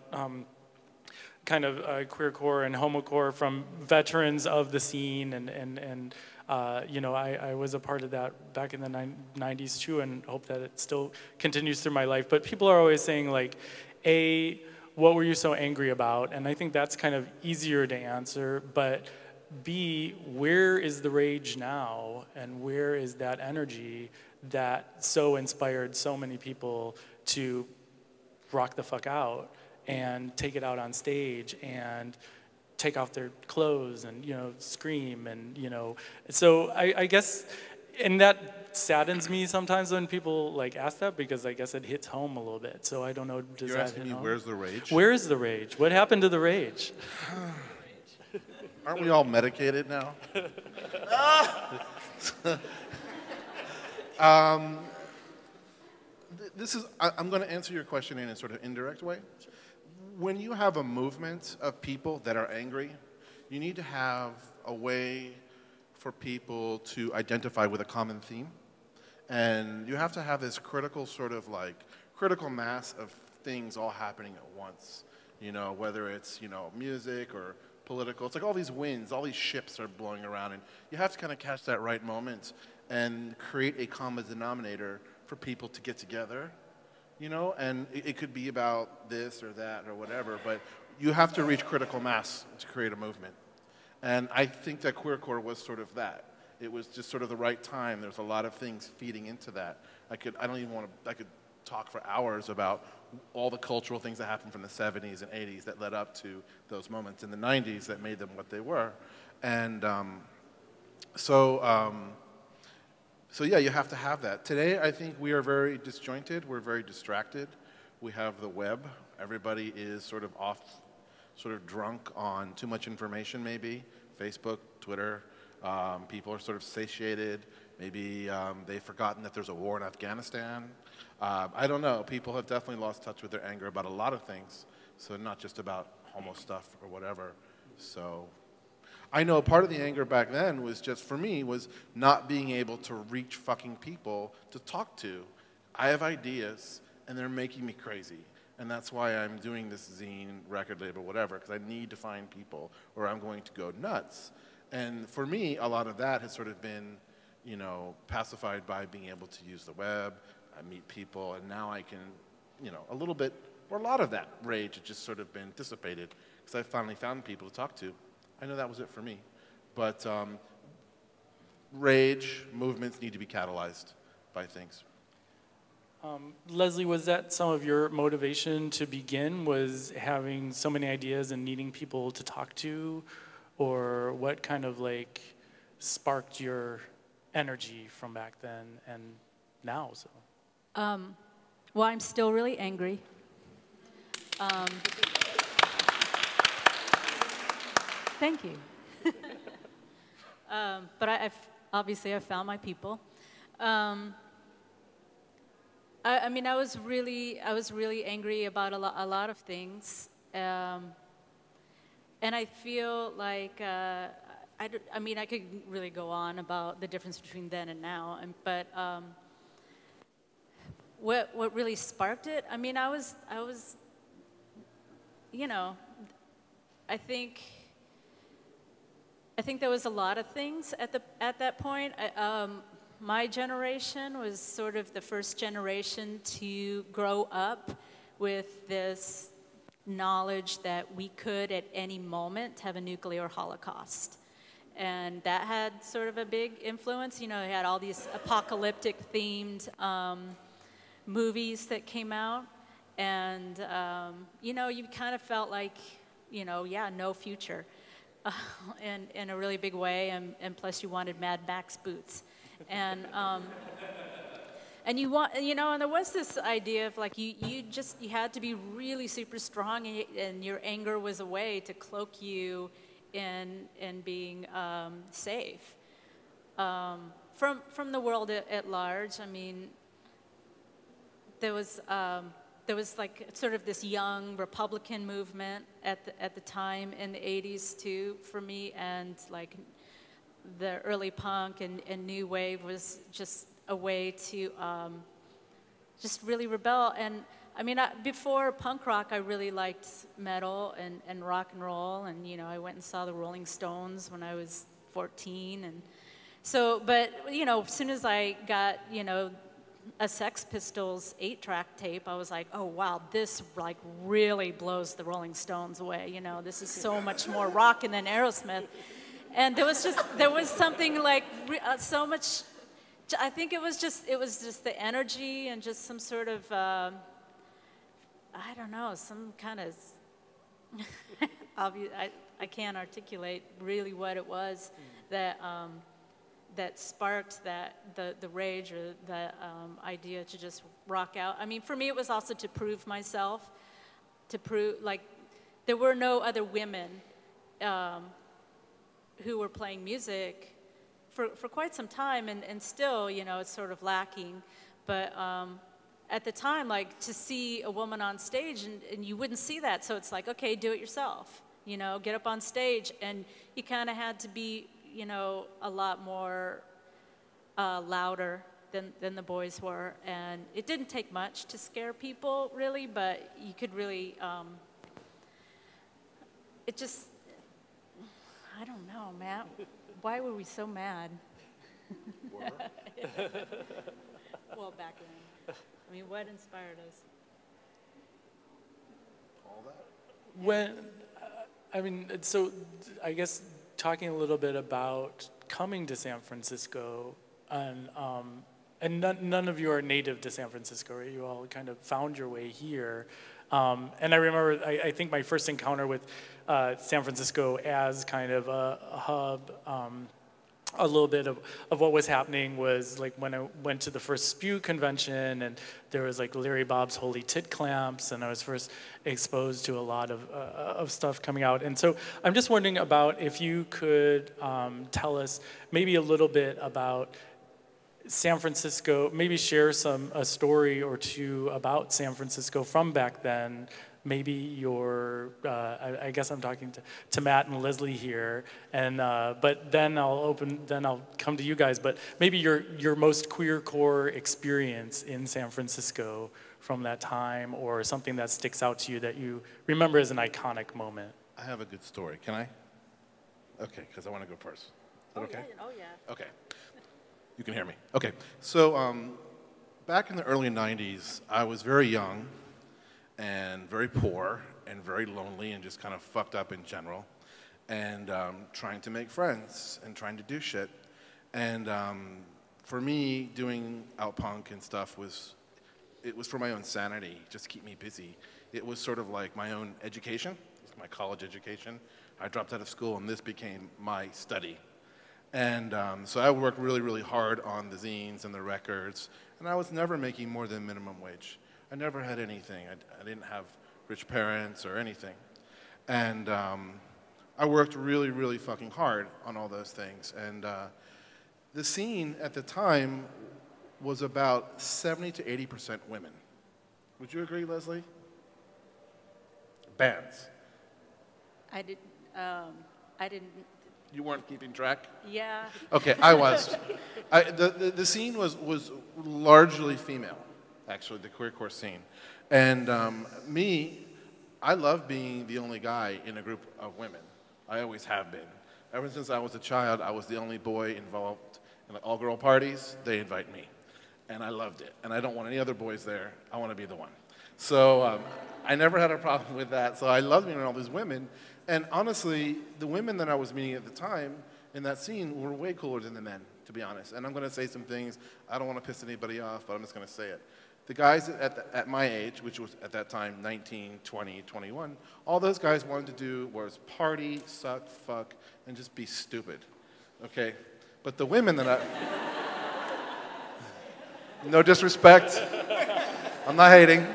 kind of queercore and homocore from veterans of the scene, and you know, I was a part of that back in the 90s too, and hope that it still continues through my life. But people are always saying, like, A, what were you so angry about? And I think that's kind of easier to answer, but B, where is the rage now, and where is that energy that so inspired so many people to rock the fuck out and take it out on stage and take off their clothes and, you know, scream, and, you know, so I guess, and that saddens me sometimes when people like ask that, because I guess it hits home a little bit. So I don't know. Does You're that asking me, hit home? where's the rage? Where is the rage? What happened to the rage? Aren't we all medicated now? I'm going to answer your question in a sort of indirect way. When you have a movement of people that are angry, you need to have a way for people to identify with a common theme. And you have to have this critical sort of like, critical mass of things all happening at once. You know, whether it's, you know, music or political. It's like all these winds, all these ships are blowing around, and you have to kind of catch that right moment and create a common denominator for people to get together, you know, and it could be about this or that or whatever, but you have to reach critical mass to create a movement. And I think that queercore was sort of that. It was just sort of the right time. There's a lot of things feeding into that. I could talk for hours about all the cultural things that happened from the 70s and 80s that led up to those moments in the 90s that made them what they were. And so yeah, you have to have that. Today, I think we are very disjointed. We're very distracted. We have the web. Everybody is sort of off, sort of drunk on too much information, maybe. Facebook, Twitter. People are sort of satiated. Maybe they've forgotten that there's a war in Afghanistan. I don't know. People have definitely lost touch with their anger about a lot of things. So not just about homo stuff or whatever. So I know part of the anger back then was just, for me, was not being able to reach fucking people to talk to. I have ideas, and they're making me crazy. And that's why I'm doing this zine, record label, whatever, because I need to find people or I'm going to go nuts. And for me, a lot of that has sort of been, you know, pacified by being able to use the web. I meet people, and now I can, you know, a little bit, or a lot of that rage has just sort of been dissipated because I finally found people to talk to. I know that was it for me. But rage, movements need to be catalyzed by things. Leslie, was that some of your motivation to begin, was having so many ideas and needing people to talk to? Or what kind of like sparked your energy from back then and now? So. Well, I'm still really angry. Thank you. But obviously I've found my people. I mean, I was really angry about a lot of things, and I feel like I mean, I could really go on about the difference between then and now, but what really sparked it? I mean, I was, you know, I think there was a lot of things at that point. My generation was sort of the first generation to grow up with this knowledge that we could at any moment have a nuclear holocaust. And that had sort of a big influence. You know, they had all these apocalyptic themed movies that came out. And, you know, you kind of felt like, you know, yeah, no future in a really big way. And plus you wanted Mad Max boots. And you know, and there was this idea of like you had to be really super strong, and your anger was a way to cloak you in being safe from the world at large. I mean, there was like sort of this young Republican movement at the time in the 80s too for me, and like the early punk and new wave was just a way to just really rebel. And I mean, before punk rock, I really liked metal and rock and roll, and you know, I went and saw the Rolling Stones when I was 14, and so, but you know, as soon as I got, you know, a Sex Pistols 8-track tape, I was like, oh wow, this like really blows the Rolling Stones away. You know, this is so much more rockin' than Aerosmith. And there was something like so much. I think it was just the energy and just some sort of I don't know, some kind of obvious. I can't articulate really what it was that that sparked the rage or the idea to just rock out. I mean, for me, it was also to prove myself, to prove like there were no other women who were playing music for quite some time, and still, you know, it's sort of lacking. But at the time, like, to see a woman on stage, and you wouldn't see that, so it's like, okay, do it yourself. You know, get up on stage, and you kind of had to be, you know, a lot more louder than the boys were. And it didn't take much to scare people, really, but you could really, it just, I don't know, Matt. Why were we so mad? Well, back then. I mean, what inspired us? All that? When, I mean, so I guess talking a little bit about coming to San Francisco, and none of you are native to San Francisco, right? You all kind of found your way here. And I remember, I think my first encounter with San Francisco as kind of a hub, a little bit of what was happening was like when I went to the first Spew convention, and there was like Larry Bob's Holy Tit Clamps, and I was first exposed to a lot of stuff coming out. And so I'm just wondering about if you could tell us maybe a little bit about San Francisco, maybe share a story or two about San Francisco from back then. Maybe your, I guess I'm talking to Matt and Leslie here, and but then I'll come to you guys. But maybe your most queer core experience in San Francisco from that time, or something that sticks out to you that you remember as an iconic moment. I have a good story. Can I? Okay, because I want to go first. Is that okay? Yeah, oh yeah. Okay. You can hear me. Okay. So back in the early 90s, I was very young and very poor and very lonely and just kind of fucked up in general, and trying to make friends and trying to do shit. And for me, doing Outpunk and stuff was for my own sanity, just to keep me busy. It was sort of like my own education. It was my college education. I dropped out of school, and this became my study. And so I worked really, really hard on the zines and the records, and I was never making more than minimum wage. I never had anything. I didn't have rich parents or anything. And I worked really, really fucking hard on all those things. And the scene at the time was about 70 to 80% women. Would you agree, Leslie? Bands. I didn't, You weren't keeping track? yeah. Okay, I was. The scene was largely female, actually, the queercore scene. And I love being the only guy in a group of women. I always have been. Ever since I was a child, I was the only boy involved in all-girl parties. They invite me. And I loved it. And I don't want any other boys there. I want to be the one. So I never had a problem with that. So I loved meeting all these women. And honestly, the women that I was meeting at the time in that scene were way cooler than the men, to be honest. And I'm going to say some things. I don't want to piss anybody off, but I'm just going to say it. The guys at my age, which was at that time 19, 20, 21, all those guys wanted to do was party, suck, fuck, and just be stupid, okay? But the women that no disrespect, I'm not hating.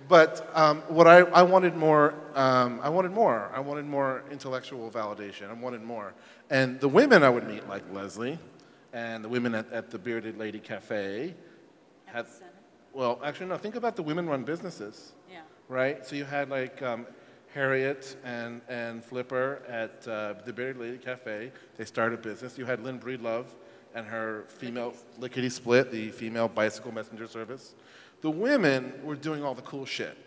But what I wanted more, I wanted more. I wanted more intellectual validation. I wanted more. And the women I would meet, like Leslie, and the women at the Bearded Lady Cafe, had, well, actually, no, think about the women-run businesses, Yeah. right? So you had like Harriet and Flipper at the Bearded Lady Cafe. They started a business. You had Lynn Breedlove and her female Lickety Split, the female bicycle messenger service. The women were doing all the cool shit.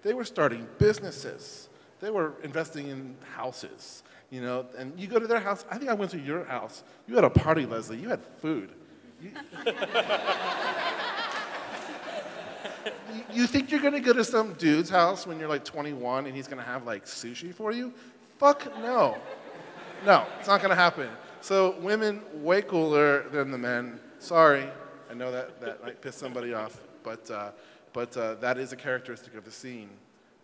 They were starting businesses. They were investing in houses, you know, and you go to their house. I think I went to your house. You had a party, Leslie. You had food. You think you're gonna go to some dude's house when you're like 21 and he's gonna have like sushi for you? Fuck no. No, it's not gonna happen. So women, way cooler than the men. Sorry, I know that might piss somebody off, but that is a characteristic of the scene,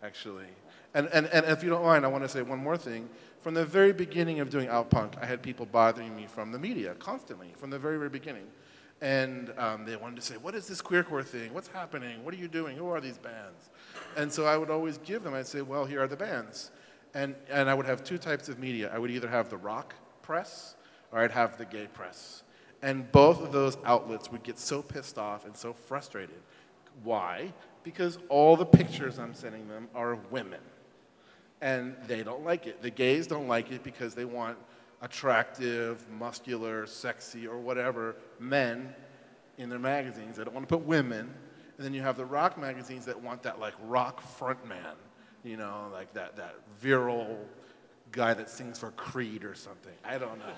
actually. And if you don't mind, I want to say one more thing. From the very beginning of doing Outpunk, I had people bothering me from the media constantly, from the very, very beginning. And they wanted to say, what is this queercore thing? What's happening? What are you doing? Who are these bands? And so I would always give them, I'd say, well, here are the bands. And I would have two types of media. I would either have the rock press or I'd have the gay press. And both of those outlets would get so pissed off and so frustrated. Why? Because all the pictures I'm sending them are of women. And they don't like it. The gays don't like it because they want attractive, muscular, sexy, or whatever men in their magazines. They don't want to put women. And then you have the rock magazines that want that like rock frontman, you know, like that virile guy that sings for Creed or something. I don't know.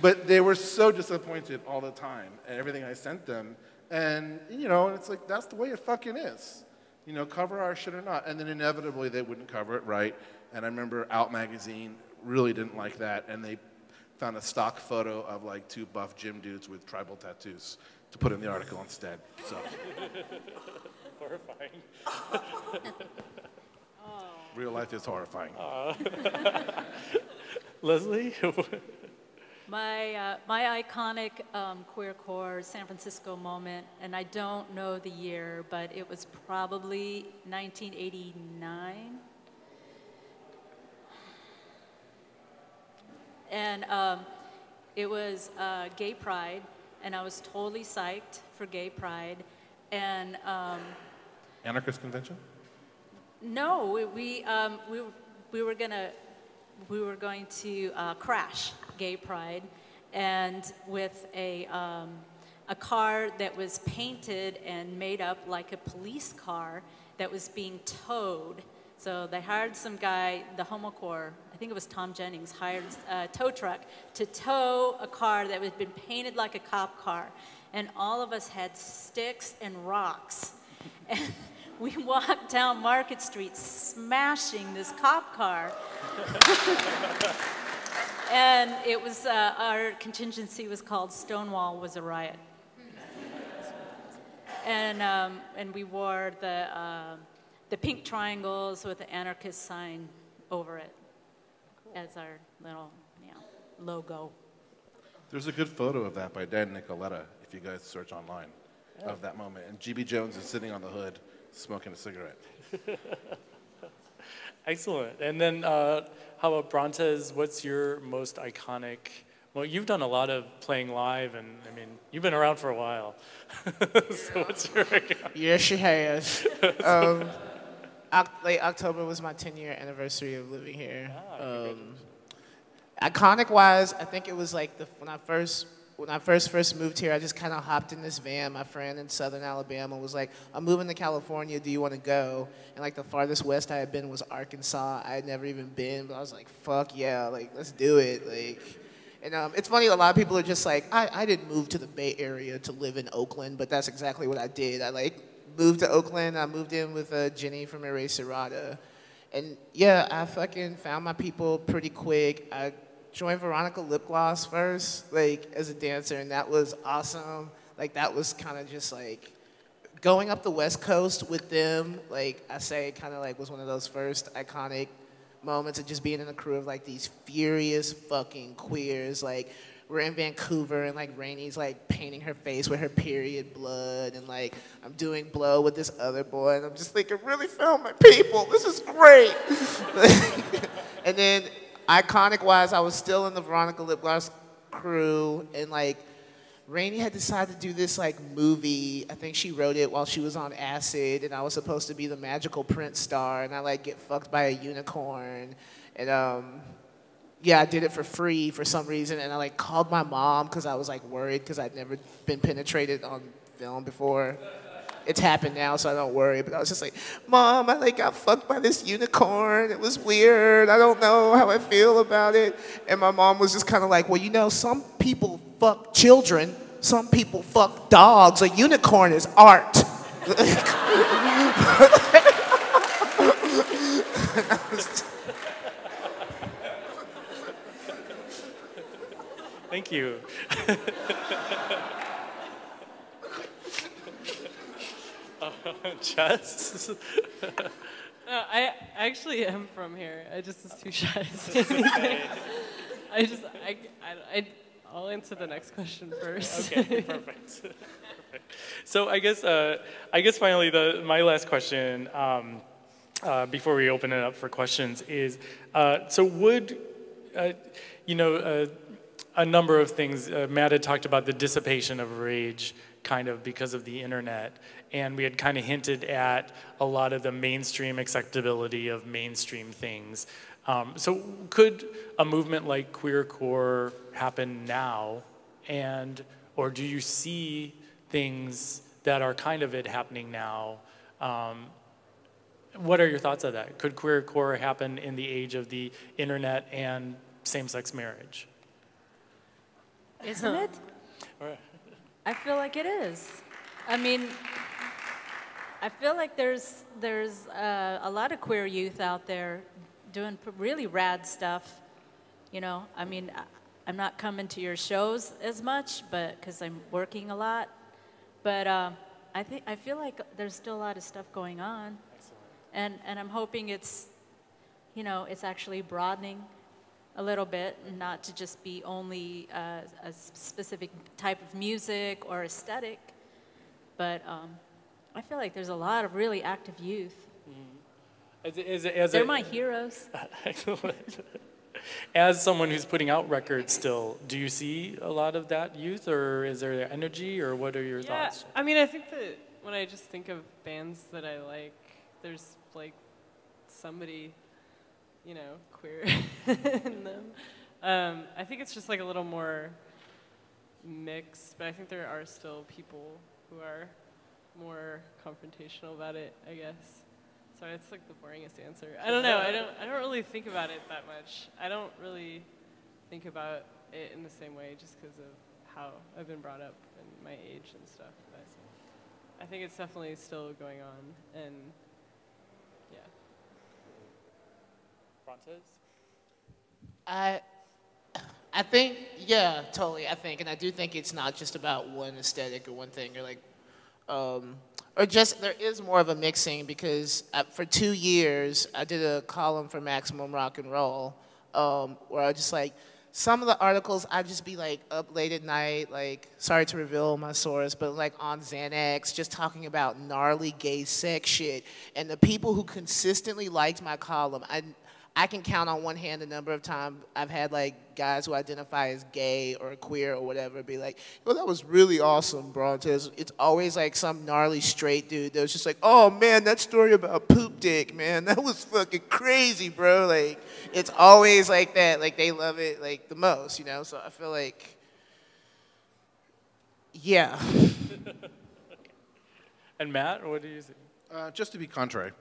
But they were so disappointed all the time at everything I sent them. And, you know, it's like, that's the way it fucking is. You know, cover our shit or not. And then inevitably they wouldn't cover it right. And I remember Out Magazine really didn't like that. And they found a stock photo of like two buff gym dudes with tribal tattoos to put in the article instead. So. Horrifying. Real life is horrifying. Leslie? My iconic queercore San Francisco moment, and I don't know the year, but it was probably 1989. And it was Gay Pride, and I was totally psyched for Gay Pride. And Anarchist convention? no, we were going to crash Gay Pride, and with a car that was painted and made up like a police car that was being towed. So they hired some guy, the Homo Corps, I think it was Tom Jennings, hired a tow truck to tow a car that had been painted like a cop car. And all of us had sticks and rocks. And we walked down Market Street smashing this cop car. And it was, our contingency was called Stonewall Was a Riot. And we wore the pink triangles with the anarchist sign over it as our little, logo. There's a good photo of that by Dan Nicoletta, if you guys search online, of that moment. And G.B. Jones is sitting on the hood smoking a cigarette. Excellent. And then how about Brontez? What's your most iconic Well, you've done a lot of playing live, and I mean, you've been around for a while. So what's your account? Yes, she has. Late October was my 10-year anniversary of living here. Iconic-wise, I think it was like when I first moved here, I just kind of hopped in this van. My friend in Southern Alabama was like, "I'm moving to California. Do you want to go?" And like the farthest west I had been was Arkansas. I had never even been, but I was like, "Fuck yeah! Like let's do it!" Like. And it's funny, a lot of people are just like, I didn't move to the Bay Area to live in Oakland, but that's exactly what I did. I like moved to Oakland. I moved in with Jenny from Erasierata. And yeah, I fucking found my people pretty quick. I joined Veronica Lip Gloss first, like as a dancer, and that was awesome. Like that was kind of just like, going up the West Coast with them, like I say, kind of like was one of those first iconic moments of just being in a crew of like these furious fucking queers. Like we're in Vancouver and like Rainy's like painting her face with her period blood, and like I'm doing blow with this other boy, and I'm just thinking, really found my people. This is great. And then iconic wise, I was still in the Veronica Lip Gloss crew, and like Rainey had decided to do this like movie. I think she wrote it while she was on acid, and I was supposed to be the magical Prince star, and I like get fucked by a unicorn. And yeah, I did it for free for some reason, and I like called my mom because I was like worried because I'd never been penetrated on film before. It's happened now, so I don't worry, but I was just like, "Mom, I like got fucked by this unicorn. It was weird. I don't know how I feel about it." And my mom was just kind of like, "Well, you know, some people fuck children. Some people fuck dogs. A unicorn is art." Thank you. Jess? No, I actually am from here. I just was too shy to say anything. I'll answer the next question first. Okay, perfect. Perfect. So I guess finally my last question before we open it up for questions is, so would a number of things. Matt had talked about the dissipation of rage kind of because of the internet, and we had kind of hinted at a lot of the mainstream acceptability of mainstream things. So could a movement like queercore happen now, or do you see things that are kind of happening now? What are your thoughts on that? Could queercore happen in the age of the internet and same-sex marriage? Isn't it? I feel like it is. I mean, I feel like there's a lot of queer youth out there doing really rad stuff. You know, I mean, I'm not coming to your shows as much, but because I'm working a lot. But I feel like there's still a lot of stuff going on. Excellent. And I'm hoping it's actually broadening a little bit, and not to just be only a specific type of music or aesthetic, but I feel like there's a lot of really active youth. Mm-hmm. They're my heroes. Excellent. As someone who's putting out records still, do you see a lot of that youth, or is there energy, or what are your thoughts? I mean, I think that when I just think of bands that I like, there's like somebody, queer in them. I think it's just like a little more mixed, but I think there are still people who are more confrontational about it, I guess. Sorry, it's like the boringest answer. I don't know. I don't really think about it that much. I don't really think about it in the same way just because of how I've been brought up and my age and stuff. But I think it's definitely still going on, and yeah. Brontez? I think, yeah, totally. I think, and I do think it's not just about one aesthetic or one thing, or like, or just there is more of a mixing, because for 2 years I did a column for Maximum Rock and Roll, where I just like, some of the articles I'd just be like up late at night, like, sorry to reveal my source, but like on Xanax, just talking about gnarly gay sex shit. And the people who consistently liked my column, I can count on one hand the number of times I've had like guys who identify as gay or queer or whatever be like, "Well, that was really awesome, Brontez." It's always like some gnarly straight dude that was just like, "Oh man, that story about poop dick, man, that was fucking crazy, bro." Like, it's always like that. Like, they love it like the most, you know. So I feel like, yeah. And Matt, what do you think? Just to be contrary,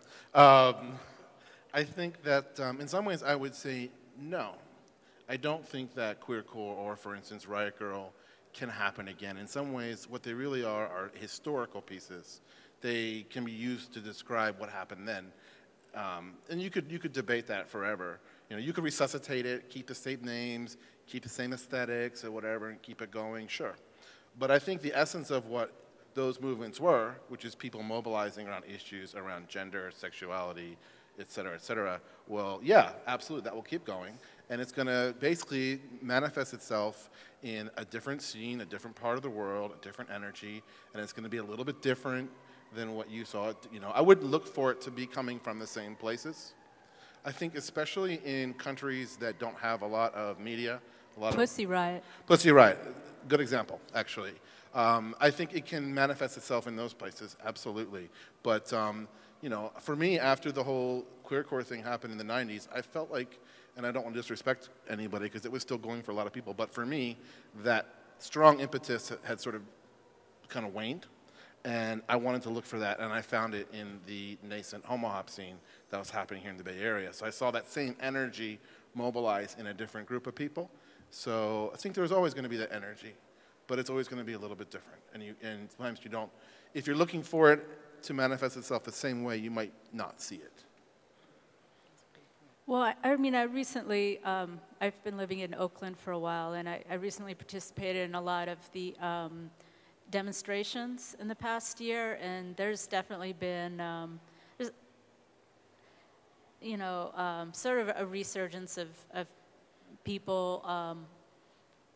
I think that in some ways I would say no. I don't think that queercore or, for instance, Riot Girl can happen again. In some ways, what they really are historical pieces. They can be used to describe what happened then. And you could debate that forever. You know, you could resuscitate it, keep the same names, keep the same aesthetics or whatever, and keep it going, sure. But I think the essence of what those movements were, which is people mobilizing around issues around gender, sexuality, et cetera, well, yeah, absolutely, that will keep going. And it's going to basically manifest itself in a different scene, a different part of the world, a different energy, and it's going to be a little bit different than what you saw. You know, I wouldn't look for it to be coming from the same places. I think especially in countries that don't have a lot of media, a lot Pussy Riot. Pussy Riot, good example, actually. I think it can manifest itself in those places, absolutely. But you know, for me, after the whole queercore thing happened in the 90s, I felt like, and I don't want to disrespect anybody because it was still going for a lot of people, but for me, that strong impetus had sort of kind of waned, and I wanted to look for that, and I found it in the nascent homo hop scene that was happening here in the Bay Area. So I saw that same energy mobilized in a different group of people. So I think there's always going to be that energy, but it's always going to be a little bit different. And sometimes you don't, if you're looking for it to manifest itself the same way, you might not see it. Well, I mean, I recently, I've been living in Oakland for a while, and I recently participated in a lot of the demonstrations in the past year, and there's definitely been, you know, sort of a resurgence of people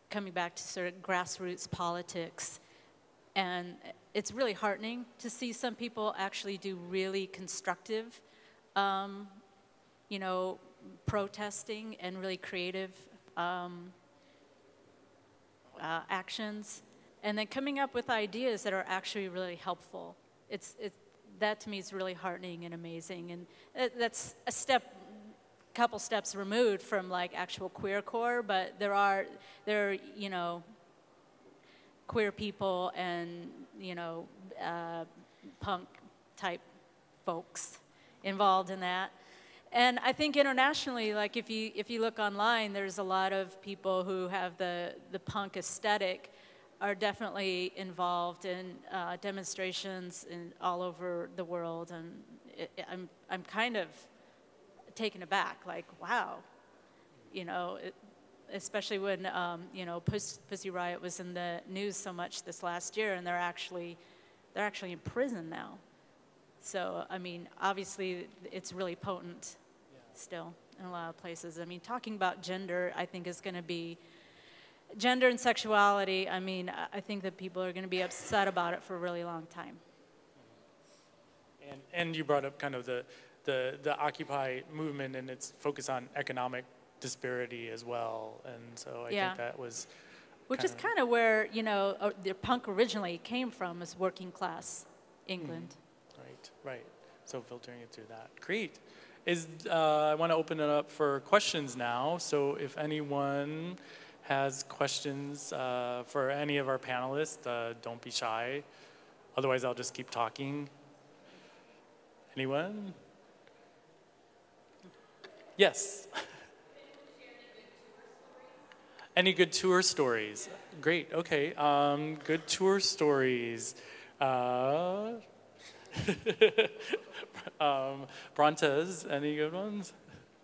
coming back to sort of grassroots politics. And it's really heartening to see some people actually do really constructive, you know, protesting and really creative actions, and then coming up with ideas that are actually really helpful. That to me is really heartening and amazing, and that's a couple steps removed from like actual queercore, but there are you know, queer people and, you know, punk type folks involved in that. And I think internationally, like if you look online, there's a lot of people who have the punk aesthetic are definitely involved in demonstrations all over the world, and I'm kind of taken aback, like, wow, you know, especially when you know, Pussy Riot was in the news so much this last year, and they're actually in prison now. So I mean, obviously, it's really potent still in a lot of places. I mean, talking about gender, I think is going to be gender and sexuality. I mean, I think that people are going to be upset about it for a really long time. And you brought up kind of the Occupy movement and its focus on economic disparity as well, and so I think that was, which is kind of where, you know, the punk originally came from, is working class England. Right. So filtering it through that. Great. I want to open it up for questions now. So if anyone has questions for any of our panelists, don't be shy. Otherwise, I'll just keep talking. Anyone? Yes. Any good tour stories? Great, okay. Good tour stories. Brontez, any good ones?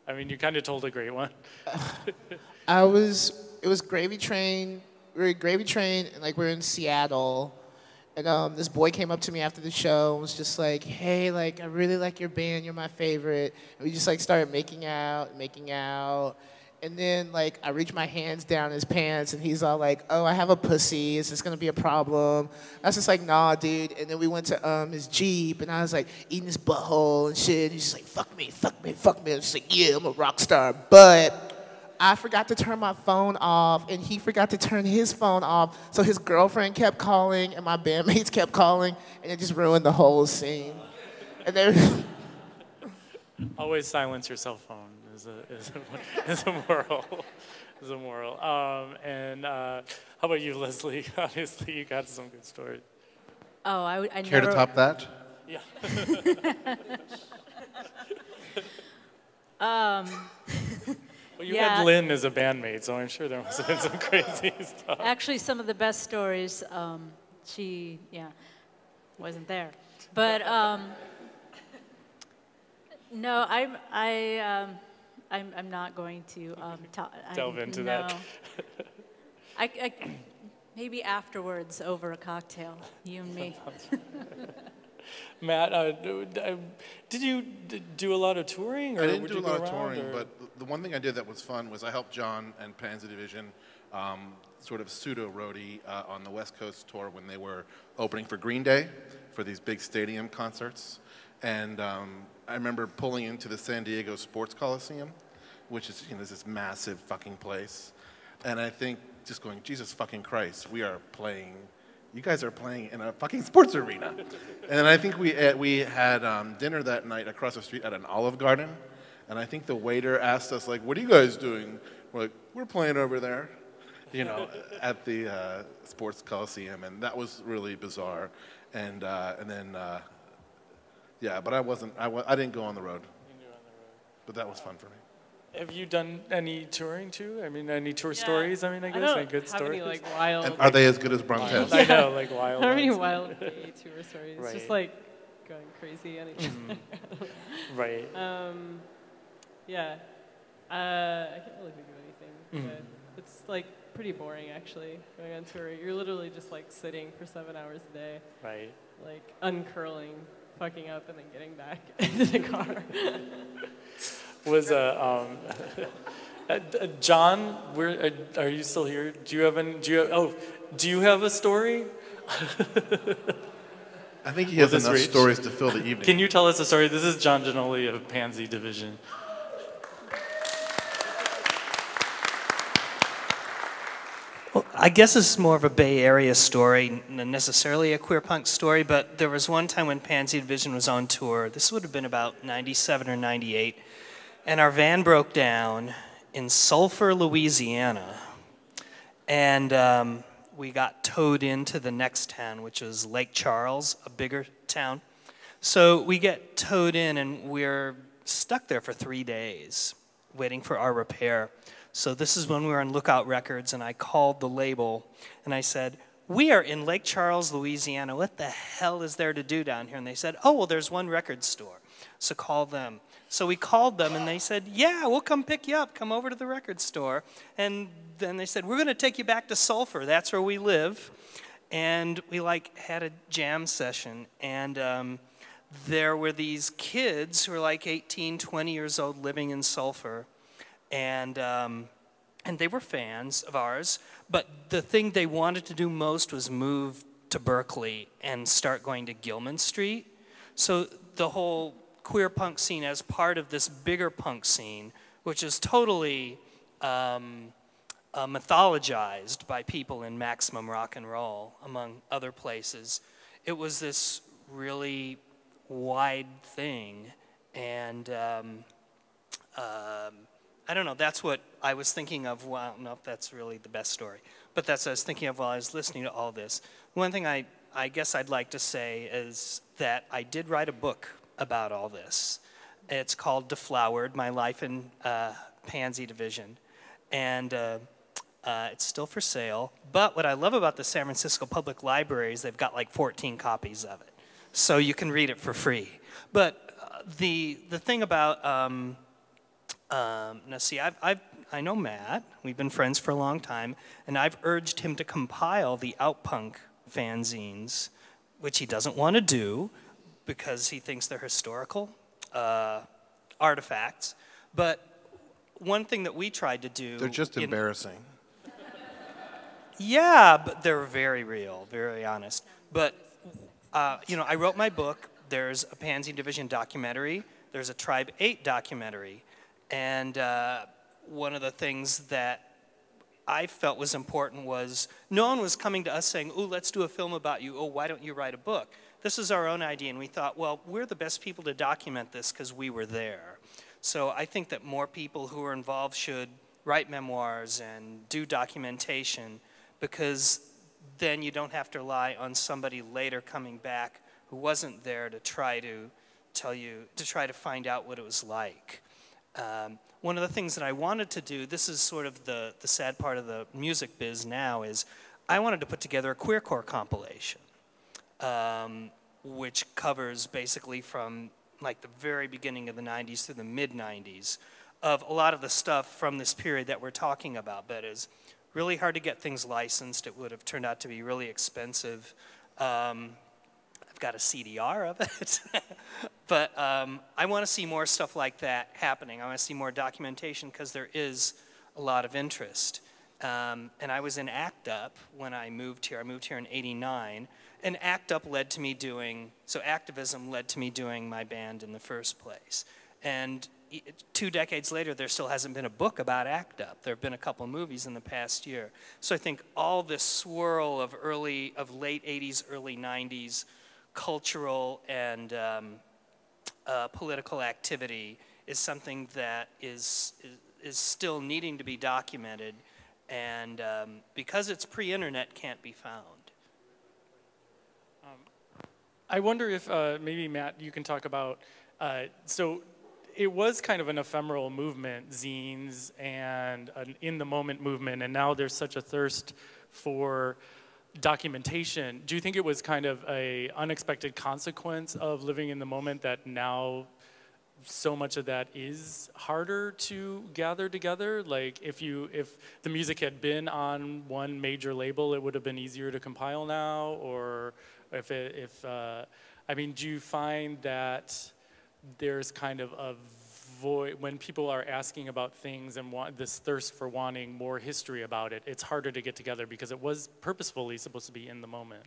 I mean, you kind of told a great one. It was Gravy Train. We were at Gravy Train, and like we were in Seattle. And this boy came up to me after the show and was just like, "Hey, like, I really like your band. You're my favorite." And we just like started making out. And then, like, I reach my hands down his pants, and he's all like, oh, I have a pussy. Is this going to be a problem? I was just like, nah, dude. And then we went to his Jeep, and I was, like, eating his butthole and shit. And he's just like, fuck me, fuck me, fuck me. I was just like, yeah, I'm a rock star. But I forgot to turn my phone off, and he forgot to turn his phone off. So his girlfriend kept calling, and my bandmates kept calling, and it just ruined the whole scene. And there. Always silence your cell phone is a moral. Is a moral. How about you, Leslie? Obviously, you got some good stories. Oh, I Care never. to top that? Yeah. Um, Well, you Yeah. had Lynn as a bandmate, so I'm sure there must have been some crazy stuff. Actually, some of the best stories, she, wasn't there. But no, I'm not going to Delve into that. I maybe afterwards over a cocktail, you and me. Matt, did you do a lot of touring? Or I didn't would do a you go lot of around, touring, or? but the one thing I did that was fun was I helped John and Pansy Division sort of pseudo-roadie on the West Coast tour when they were opening for Green Day for these big stadium concerts. And I remember pulling into the San Diego Sports Coliseum, which is, is this massive fucking place. And I think just going, Jesus fucking Christ, you guys are playing in a fucking sports arena. And I think we had dinner that night across the street at an Olive Garden. And I think the waiter asked us, like, what are you guys doing? We're like, we're playing over there, at the Sports Coliseum. And that was really bizarre. And then, but I didn't go on the road. But that was fun for me. Have you done any touring too? I mean, any tour stories? I mean, I guess don't any good have stories. any, like, wild. And are they as good as Brontez? I know, like wild. I don't have any ones. wild gay tour stories. It's just like going crazy on each other. Right. Yeah. I can't really think of anything. But it's like pretty boring actually going on tour. You're literally just like sitting for 7 hours a day. Right. Like uncurling, fucking up, and then getting back into the car. Was John? Where are you still here? Do you have a story? I think he has Will this enough reach? stories to fill the evening. Can you tell us a story? This is John Giannoli of Pansy Division. Well, I guess this is more of a Bay Area story, not necessarily a queer punk story, but there was one time when Pansy Division was on tour. This would have been about 97 or 98. And our van broke down in Sulphur, Louisiana. And we got towed into the next town, which was Lake Charles, a bigger town. So we get towed in, and we're stuck there for 3 days, waiting for our repair. So this is when we were on Lookout Records, and I called the label, and I said, we are in Lake Charles, Louisiana. What the hell is there to do down here? And they said, oh, well, there's one record store, so call them. So we called them, and they said, yeah, we'll come pick you up. Come over to the record store. And then they said, we're going to take you back to Sulphur. That's where we live. And we, had a jam session. And there were these kids who were, 18, 20 years old living in Sulphur. And they were fans of ours. But the thing they wanted to do most was move to Berkeley and start going to Gilman Street. So the whole queer punk scene as part of this bigger punk scene, which is totally mythologized by people in maximum rock and roll, among other places. It was this really wide thing, and I don't know, that's what I was thinking of. Well, I don't know if that's really the best story, but that's what I was thinking of while I was listening to all this. One thing I guess I'd like to say is that I did write a book about all this. It's called Deflowered, My Life in Pansy Division. And it's still for sale. But what I love about the San Francisco Public Library is they've got 14 copies of it. So you can read it for free. But the thing about, now see, I know Matt. We've been friends for a long time. And I've urged him to compile the Outpunk fanzines, which he doesn't want to do, because he thinks they're historical artifacts. But one thing that we tried to do. They're just embarrassing. Yeah, but they're very real, very honest. But, you know, I wrote my book. There's a Pansy Division documentary. There's a Tribe 8 documentary. And one of the things that I felt was important was no one was coming to us saying, oh, let's do a film about you. Oh, why don't you write a book? This is our own idea. And we thought, well, we're the best people to document this because we were there. So I think that more people who are involved should write memoirs and do documentation, because then you don't have to rely on somebody later coming back who wasn't there to try to tell you, to try to find out what it was like. One of the things that I wanted to do, this is sort of the sad part of the music biz now, is I wanted to put together a queercore compilation, which covers basically from like the very beginning of the 90s through the mid-90s of a lot of the stuff from this period that we're talking about. But it's really hard to get things licensed. It would have turned out to be really expensive. I've got a CDR of it. But I want to see more stuff like that happening. I want to see more documentation because there is a lot of interest. And I was in ACT UP when I moved here. I moved here in '89. And ACT UP led to me doing, so activism led to me doing my band in the first place. And 2 decades later, there still hasn't been a book about ACT UP. There have been a couple movies in the past year. So I think all this swirl of late 80s, early 90s cultural and political activity is something that is still needing to be documented, and because it's pre-internet, can't be found. I wonder if maybe, Matt, you can talk about, so it was kind of an ephemeral movement, zines and an in-the-moment movement, and now there's such a thirst for documentation. Do you think it was kind of an unexpected consequence of living in the moment that now so much of that is harder to gather together? Like if the music had been on one major label, it would have been easier to compile now? Or I mean, do you find that there's kind of a void when people are asking about things and want this thirst for wanting more history about it? It's harder to get together because it was purposefully supposed to be in the moment.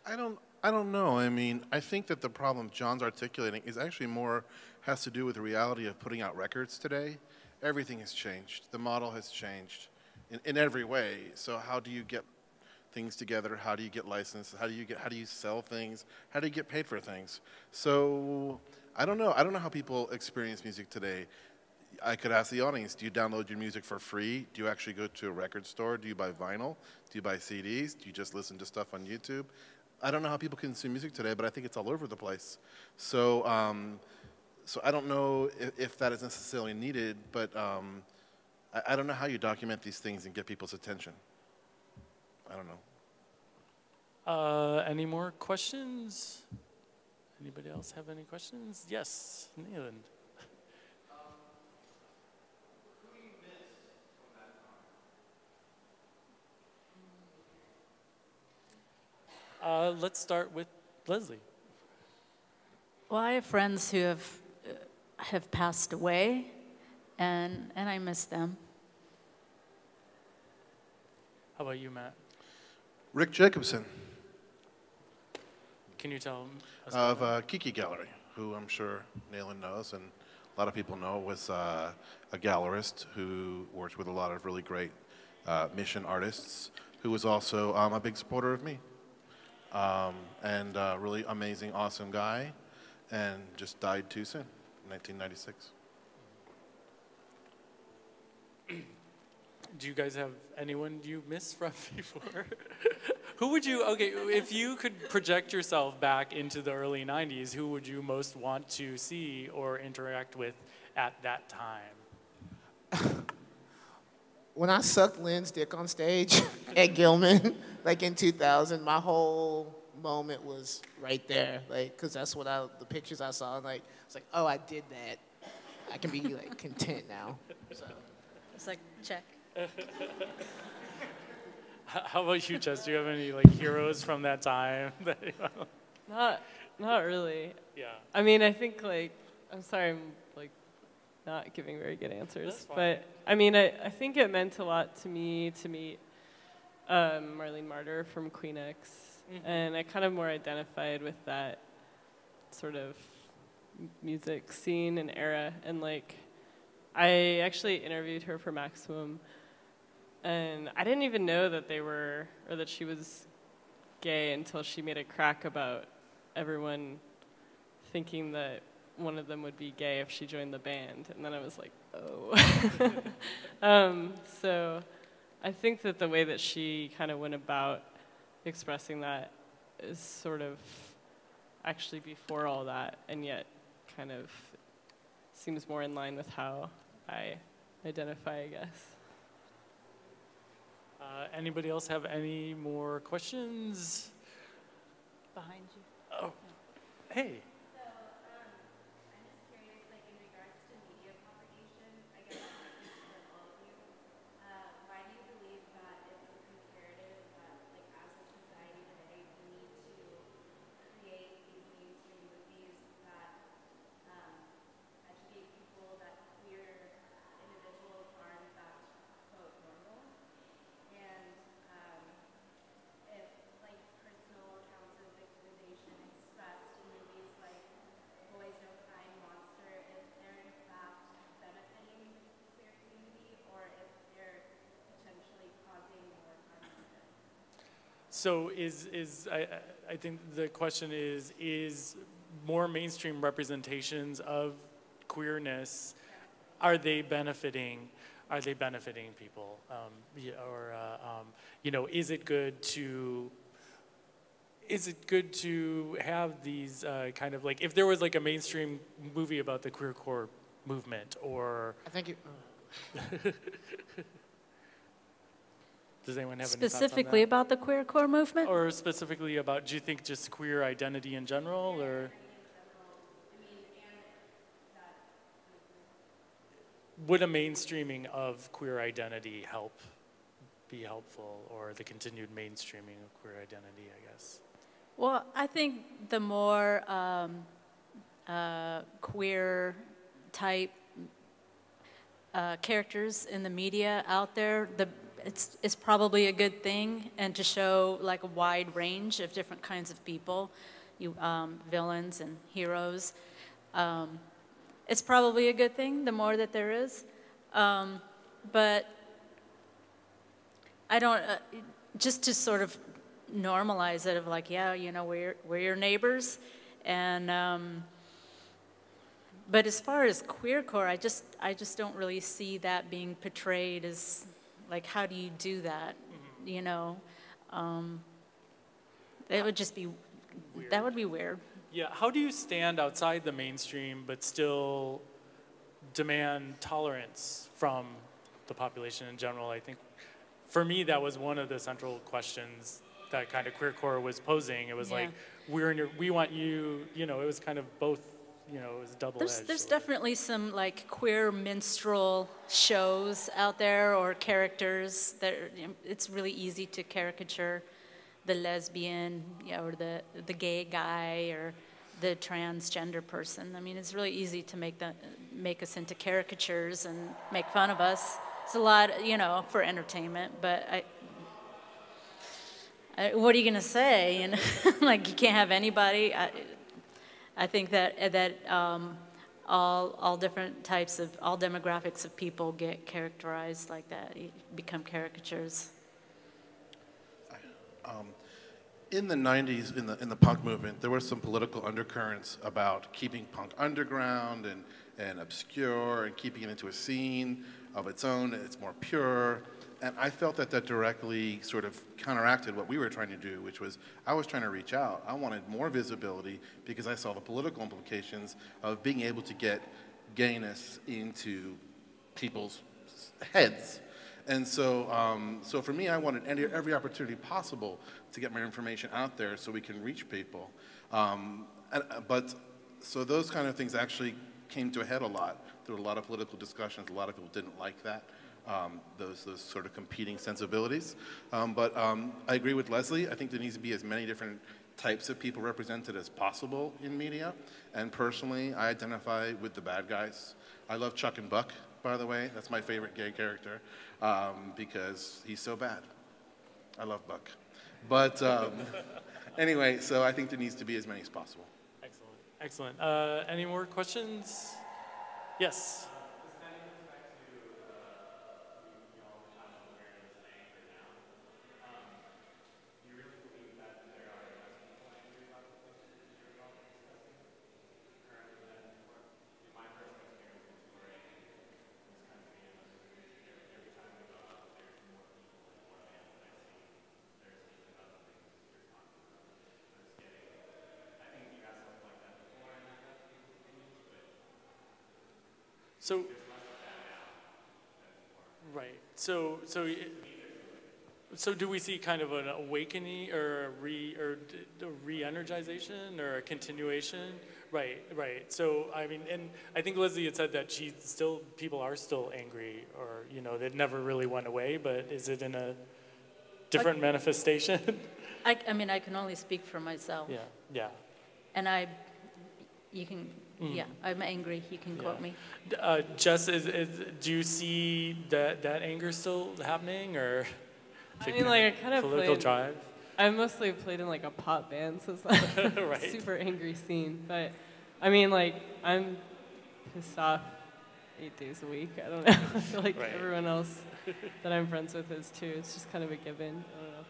I don't know. I mean, I think that the problem John's articulating is actually more has to do with the reality of putting out records today. Everything has changed. The model has changed in every way. So how do you get things together? How do you get licensed? How do you sell things? How do you get paid for things? So I don't know. I don't know how people experience music today. I could ask the audience, do you download your music for free? Do you actually go to a record store? Do you buy vinyl? Do you buy CDs? Do you just listen to stuff on YouTube? I don't know how people consume music today, but I think it's all over the place. So, so I don't know if that is necessarily needed, but I don't know how you document these things and get people's attention. I don't know. Any more questions? Anybody else have any questions? Yes, Nayland. Let's start with Leslie. Well, I have friends who have passed away, and I miss them. How about you, Matt? Rick Jacobson. Can you tell us of Kiki Gallery, who I'm sure Nayland knows, and a lot of people know, was a gallerist who worked with a lot of really great mission artists, who was also a big supporter of me. And really amazing, awesome guy, and just died too soon, in 1996. Do you guys have anyone you miss from before? Who would you, okay, if you could project yourself back into the early 90s, who would you most want to see or interact with at that time? When I sucked Lynn's dick on stage at Gilman, like in 2000, my whole moment was right there, like, because that's what the pictures I saw, like, it's like, oh, I did that. I can be like content now. So. It's like, check. How about you, Jess? Do you have any like heroes from that time? Not really. Yeah. I mean, I think like, I'm sorry, I'm like, not giving very good answers. But I mean, I think it meant a lot to me to meet Marlene Martyr from Queen X, and I kind of more identified with that sort of music scene and era. And like, I actually interviewed her for Maximum, and I didn't even know that they were, or that she was gay until she made a crack about everyone thinking that one of them would be gay if she joined the band. And then I was like, oh. So I think that the way that she kind of went about expressing that is sort of actually before all that, and yet kind of seems more in line with how I identify, I guess. Anybody else have any more questions? Behind you. Oh, hey. So I think the question is more mainstream representations of queerness, are they benefiting people? You know, is it good to have these kind of like, if there was like a mainstream movie about the queercore movement, or I think does anyone have specifically any about the queercore movement? Or specifically about, do you think just queer identity in general, or? Would a mainstreaming of queer identity be helpful, or the continued mainstreaming of queer identity, I guess? Well, I think the more queer type characters in the media out there, it's probably a good thing, and to show like a wide range of different kinds of people, villains and heroes. It's probably a good thing, the more that there is. But I don't, just to sort of normalize it, of like, yeah, you know, we're your neighbors. And, but as far as queercore, I just don't really see that being portrayed as, like, how do you do that? Mm-hmm. You know? It would just be, weird. That would be weird. Yeah, how do you stand outside the mainstream but still demand tolerance from the population in general? I think for me that was one of the central questions that kind of queercore was posing. It was like, we want you, you know, it was kind of both, you know, it was double-edged. There's definitely some like queer minstrel shows out there, or characters that it's really easy to caricature the lesbian, or the gay guy, or the transgender person. I mean, it's really easy to make us into caricatures and make fun of us. It's a lot, you know, for entertainment. But what are you gonna say? You know, like, you can't have anybody. I think that all different types of, all demographics of people get characterized like that. You become caricatures. In the 90s, in the punk movement, there were some political undercurrents about keeping punk underground and obscure, and keeping it into a scene of its own. It's more pure. And I felt that directly sort of counteracted what we were trying to do, which was, I was trying to reach out. I wanted more visibility because I saw the political implications of being able to get gayness into people's heads. And so, so for me, I wanted every opportunity possible to get my information out there so we can reach people. So those kind of things actually came to a head a lot. There were a lot of political discussions. A lot of people didn't like that, those sort of competing sensibilities. I agree with Leslie. I think there needs to be as many different types of people represented as possible in media. And personally, I identify with the bad guys. I love Chuck and Buck, by the way. That's my favorite gay character because he's so bad. I love Buck. But anyway, so I think there needs to be as many as possible. Excellent. Excellent. Any more questions? Yes. So, right. So do we see kind of an awakening or a re-energization or a continuation? Right, right. So I mean, and I think Leslie had said that people are still angry, or that never really went away. But is it in a different manifestation? I mean, I can only speak for myself. Yeah, yeah. And you can. Yeah, I'm angry. You can quote me. Jess, do you see that anger still happening, or? I mean, like I kind of political drive. I mostly played in like a pop band, so it's like right. super angry scene. But I mean, like I'm pissed off 8 days a week. I don't know. I feel like everyone else that I'm friends with is too. It's just kind of a given. I don't know.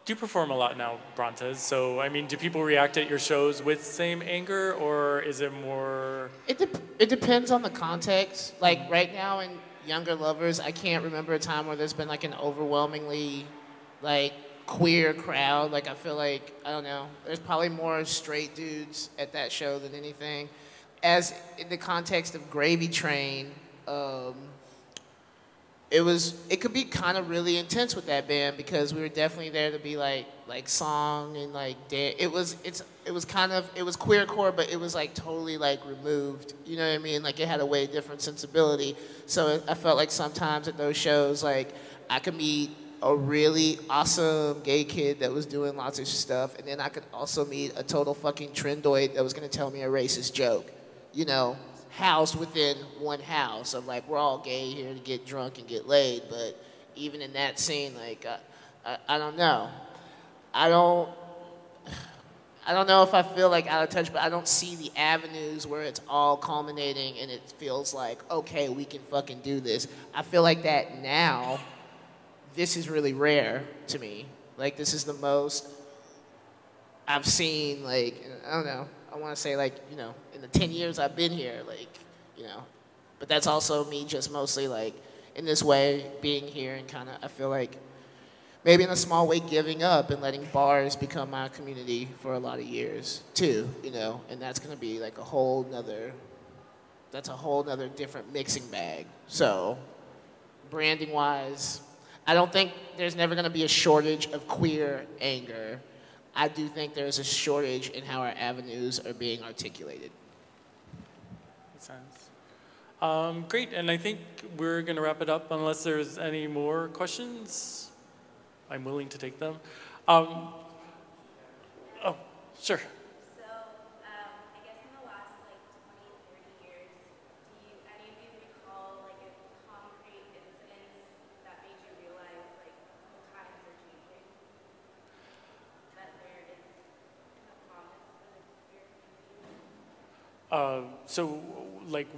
Do you perform a lot now, Brontez? So, I mean, do people react at your shows with same anger, or is it more? It depends on the context. Like right now in Younger Lovers, I can't remember a time where there's been like an overwhelmingly like queer crowd. Like I feel like, I don't know, there's probably more straight dudes at that show than anything. As in the context of Gravy Train, it could be kind of really intense with that band because we were definitely there to be like song and like dance. It was queercore, but it was like totally like removed. You know what I mean? Like it had a way different sensibility. So I felt like sometimes at those shows, like I could meet a really awesome gay kid that was doing lots of stuff, and then I could also meet a total fucking trendoid that was gonna tell me a racist joke. Housed within one house of like, we're all gay here to get drunk and get laid, but even in that scene, like, I don't know. I don't know if I feel like out of touch, but I don't see the avenues where it's all culminating and it feels like, okay, we can fucking do this. I feel like that now, this is really rare to me. Like, this is the most I've seen, like, I don't know. I want to say, like, in the 10 years I've been here, like, but that's also me just mostly, like, in this way, being here and kind of, I feel like, maybe in a small way giving up and letting bars become my community for a lot of years, too, and that's going to be, like, a whole nother different mixing bag. So, branding-wise, I don't think there's never going to be a shortage of queer anger. I do think there's a shortage in how our avenues are being articulated. Makes sense. Great, and I think we're going to wrap it up unless there's any more questions. I'm willing to take them. Oh, sure. So, I guess in the last, 20, 30 years, do any of you recall, a concrete incident that made you realize, times are changing? That there is a promise for the queer community? So,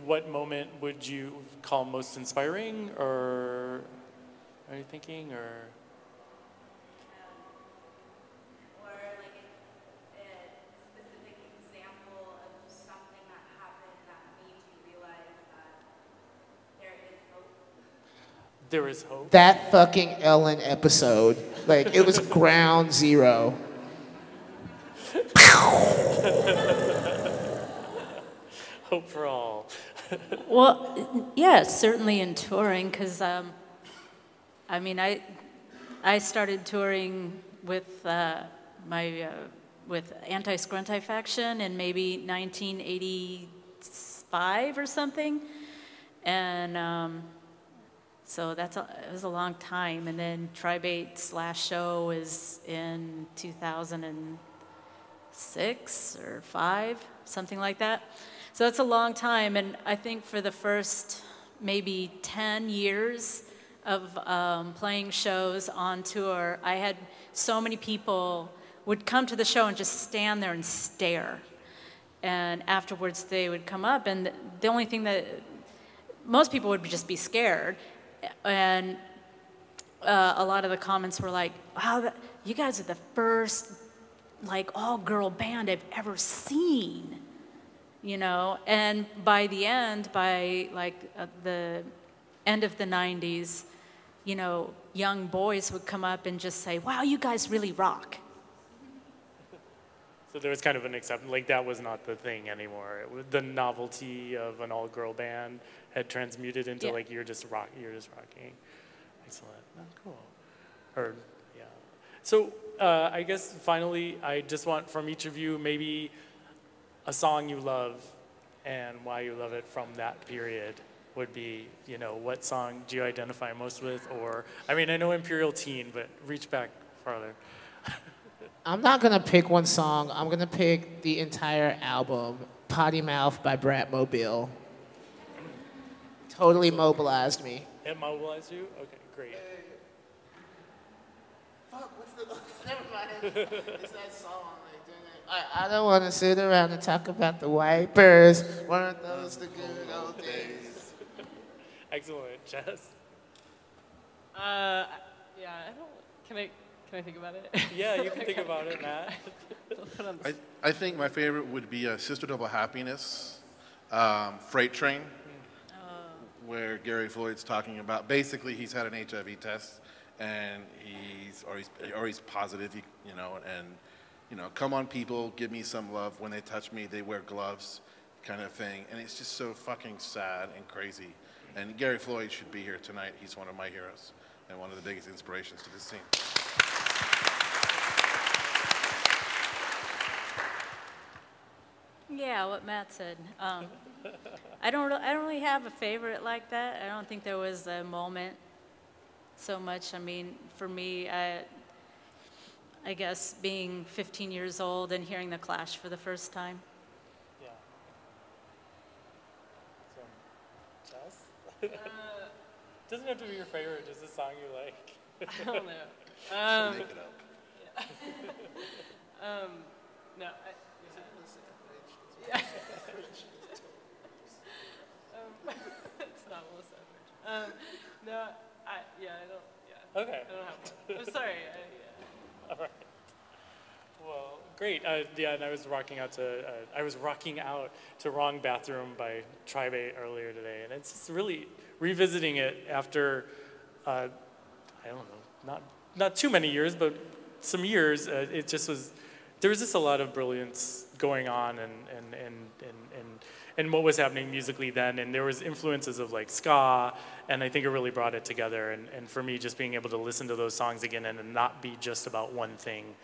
what moment would you call most inspiring, or are you thinking, or? Or a specific example of something that happened that made you realize that there is hope? There is hope? That fucking Ellen episode, it was ground zero. Hope for all. Well, yeah, certainly in touring, because I started touring with with Anti-Scrunti Faction in maybe 1985 or something, and So it was a long time. And then Tribe 8's last show is in 2006 or 5, something like that. So it's a long time. And I think for the first maybe 10 years of playing shows on tour, I had so many people would come to the show and just stand there and stare. And afterwards they would come up, and the only thing that most people would just be scared. And a lot of the comments were like, wow, you guys are the first like all-girl band I've ever seen, you know? And by the end, by like the end of the 90s, you know, young boys would come up and just say, wow, you guys really rock. So there was kind of an acceptance, like that was not the thing anymore. The novelty of an all-girl band had transmuted into like you're just rocking. Excellent. Oh, cool. Or yeah. So I guess finally, I just want from each of you maybe a song you love and why you love it from that period would be, you know, what song do you identify most with? Or I mean, I know Imperial Teen, but reach back farther. I'm not gonna pick one song. I'm gonna pick the entire album, Potty Mouth by Bratmobile. Totally mobilized me. It mobilized you? Okay, great. Fuck, what's the... Never mind. It's that song. I don't want to sit around and talk about the wipers. Weren't those the good old days? Excellent. Jess? Yeah, I don't... Can I think about it? Yeah, you can think about it, Matt. I think my favorite would be Sister Double Happiness, Freight Train, where Gary Floyd's talking about, basically he's had an HIV test and he's positive, you know, and, you know, come on people, give me some love. When they touch me, they wear gloves, kind of thing. And it's just so fucking sad and crazy. And Gary Floyd should be here tonight. He's one of my heroes and one of the biggest inspirations to this scene. Yeah, what Matt said. I don't really have a favorite like that. I don't think there was a moment so much. I mean, for me, I guess being 15 years old and hearing The Clash for the first time. Yeah. So, Jess? Doesn't have to be your favorite, just a song you like. I don't know. Make it up. Yeah. No. It's not Melissa Etheridge. No, I don't, yeah. Okay. I don't have one. I'm sorry. All right. Well, great. Yeah, and I was rocking out to Wrong Bathroom by Tribe 8 earlier today, and it's just really revisiting it after, I don't know, not too many years, but some years. It just was. There was just a lot of brilliance going on and what was happening musically then, and there was influences of like ska, and I think it really brought it together. And for me, just being able to listen to those songs again and not be just about one thing,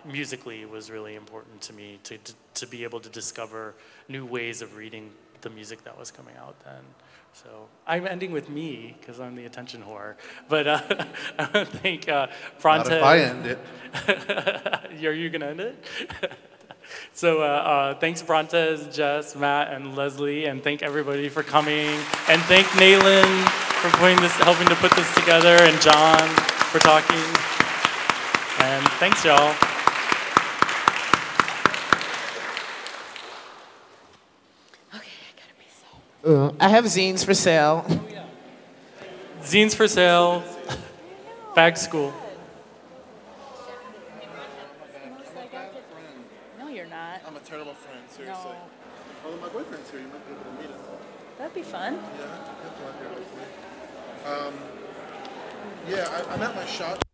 musically was really important to me to be able to discover new ways of reading the music that was coming out then. So I'm ending with me because I'm the attention whore. But I want to thank Brontez. Not if I end it. Are you going to end it? So thanks Brontez, Jess, Matt, and Leslie, and thank everybody for coming. And thank Nayland for helping to put this together, and John for talking. And thanks, y'all. I have zines for sale. Oh, yeah. Zines for sale. Bag school. No, you're not. I'm a terrible friend, seriously. No. Although my boyfriend's here, you might be able to meet him. That'd be fun. Yeah, I'm at my shop.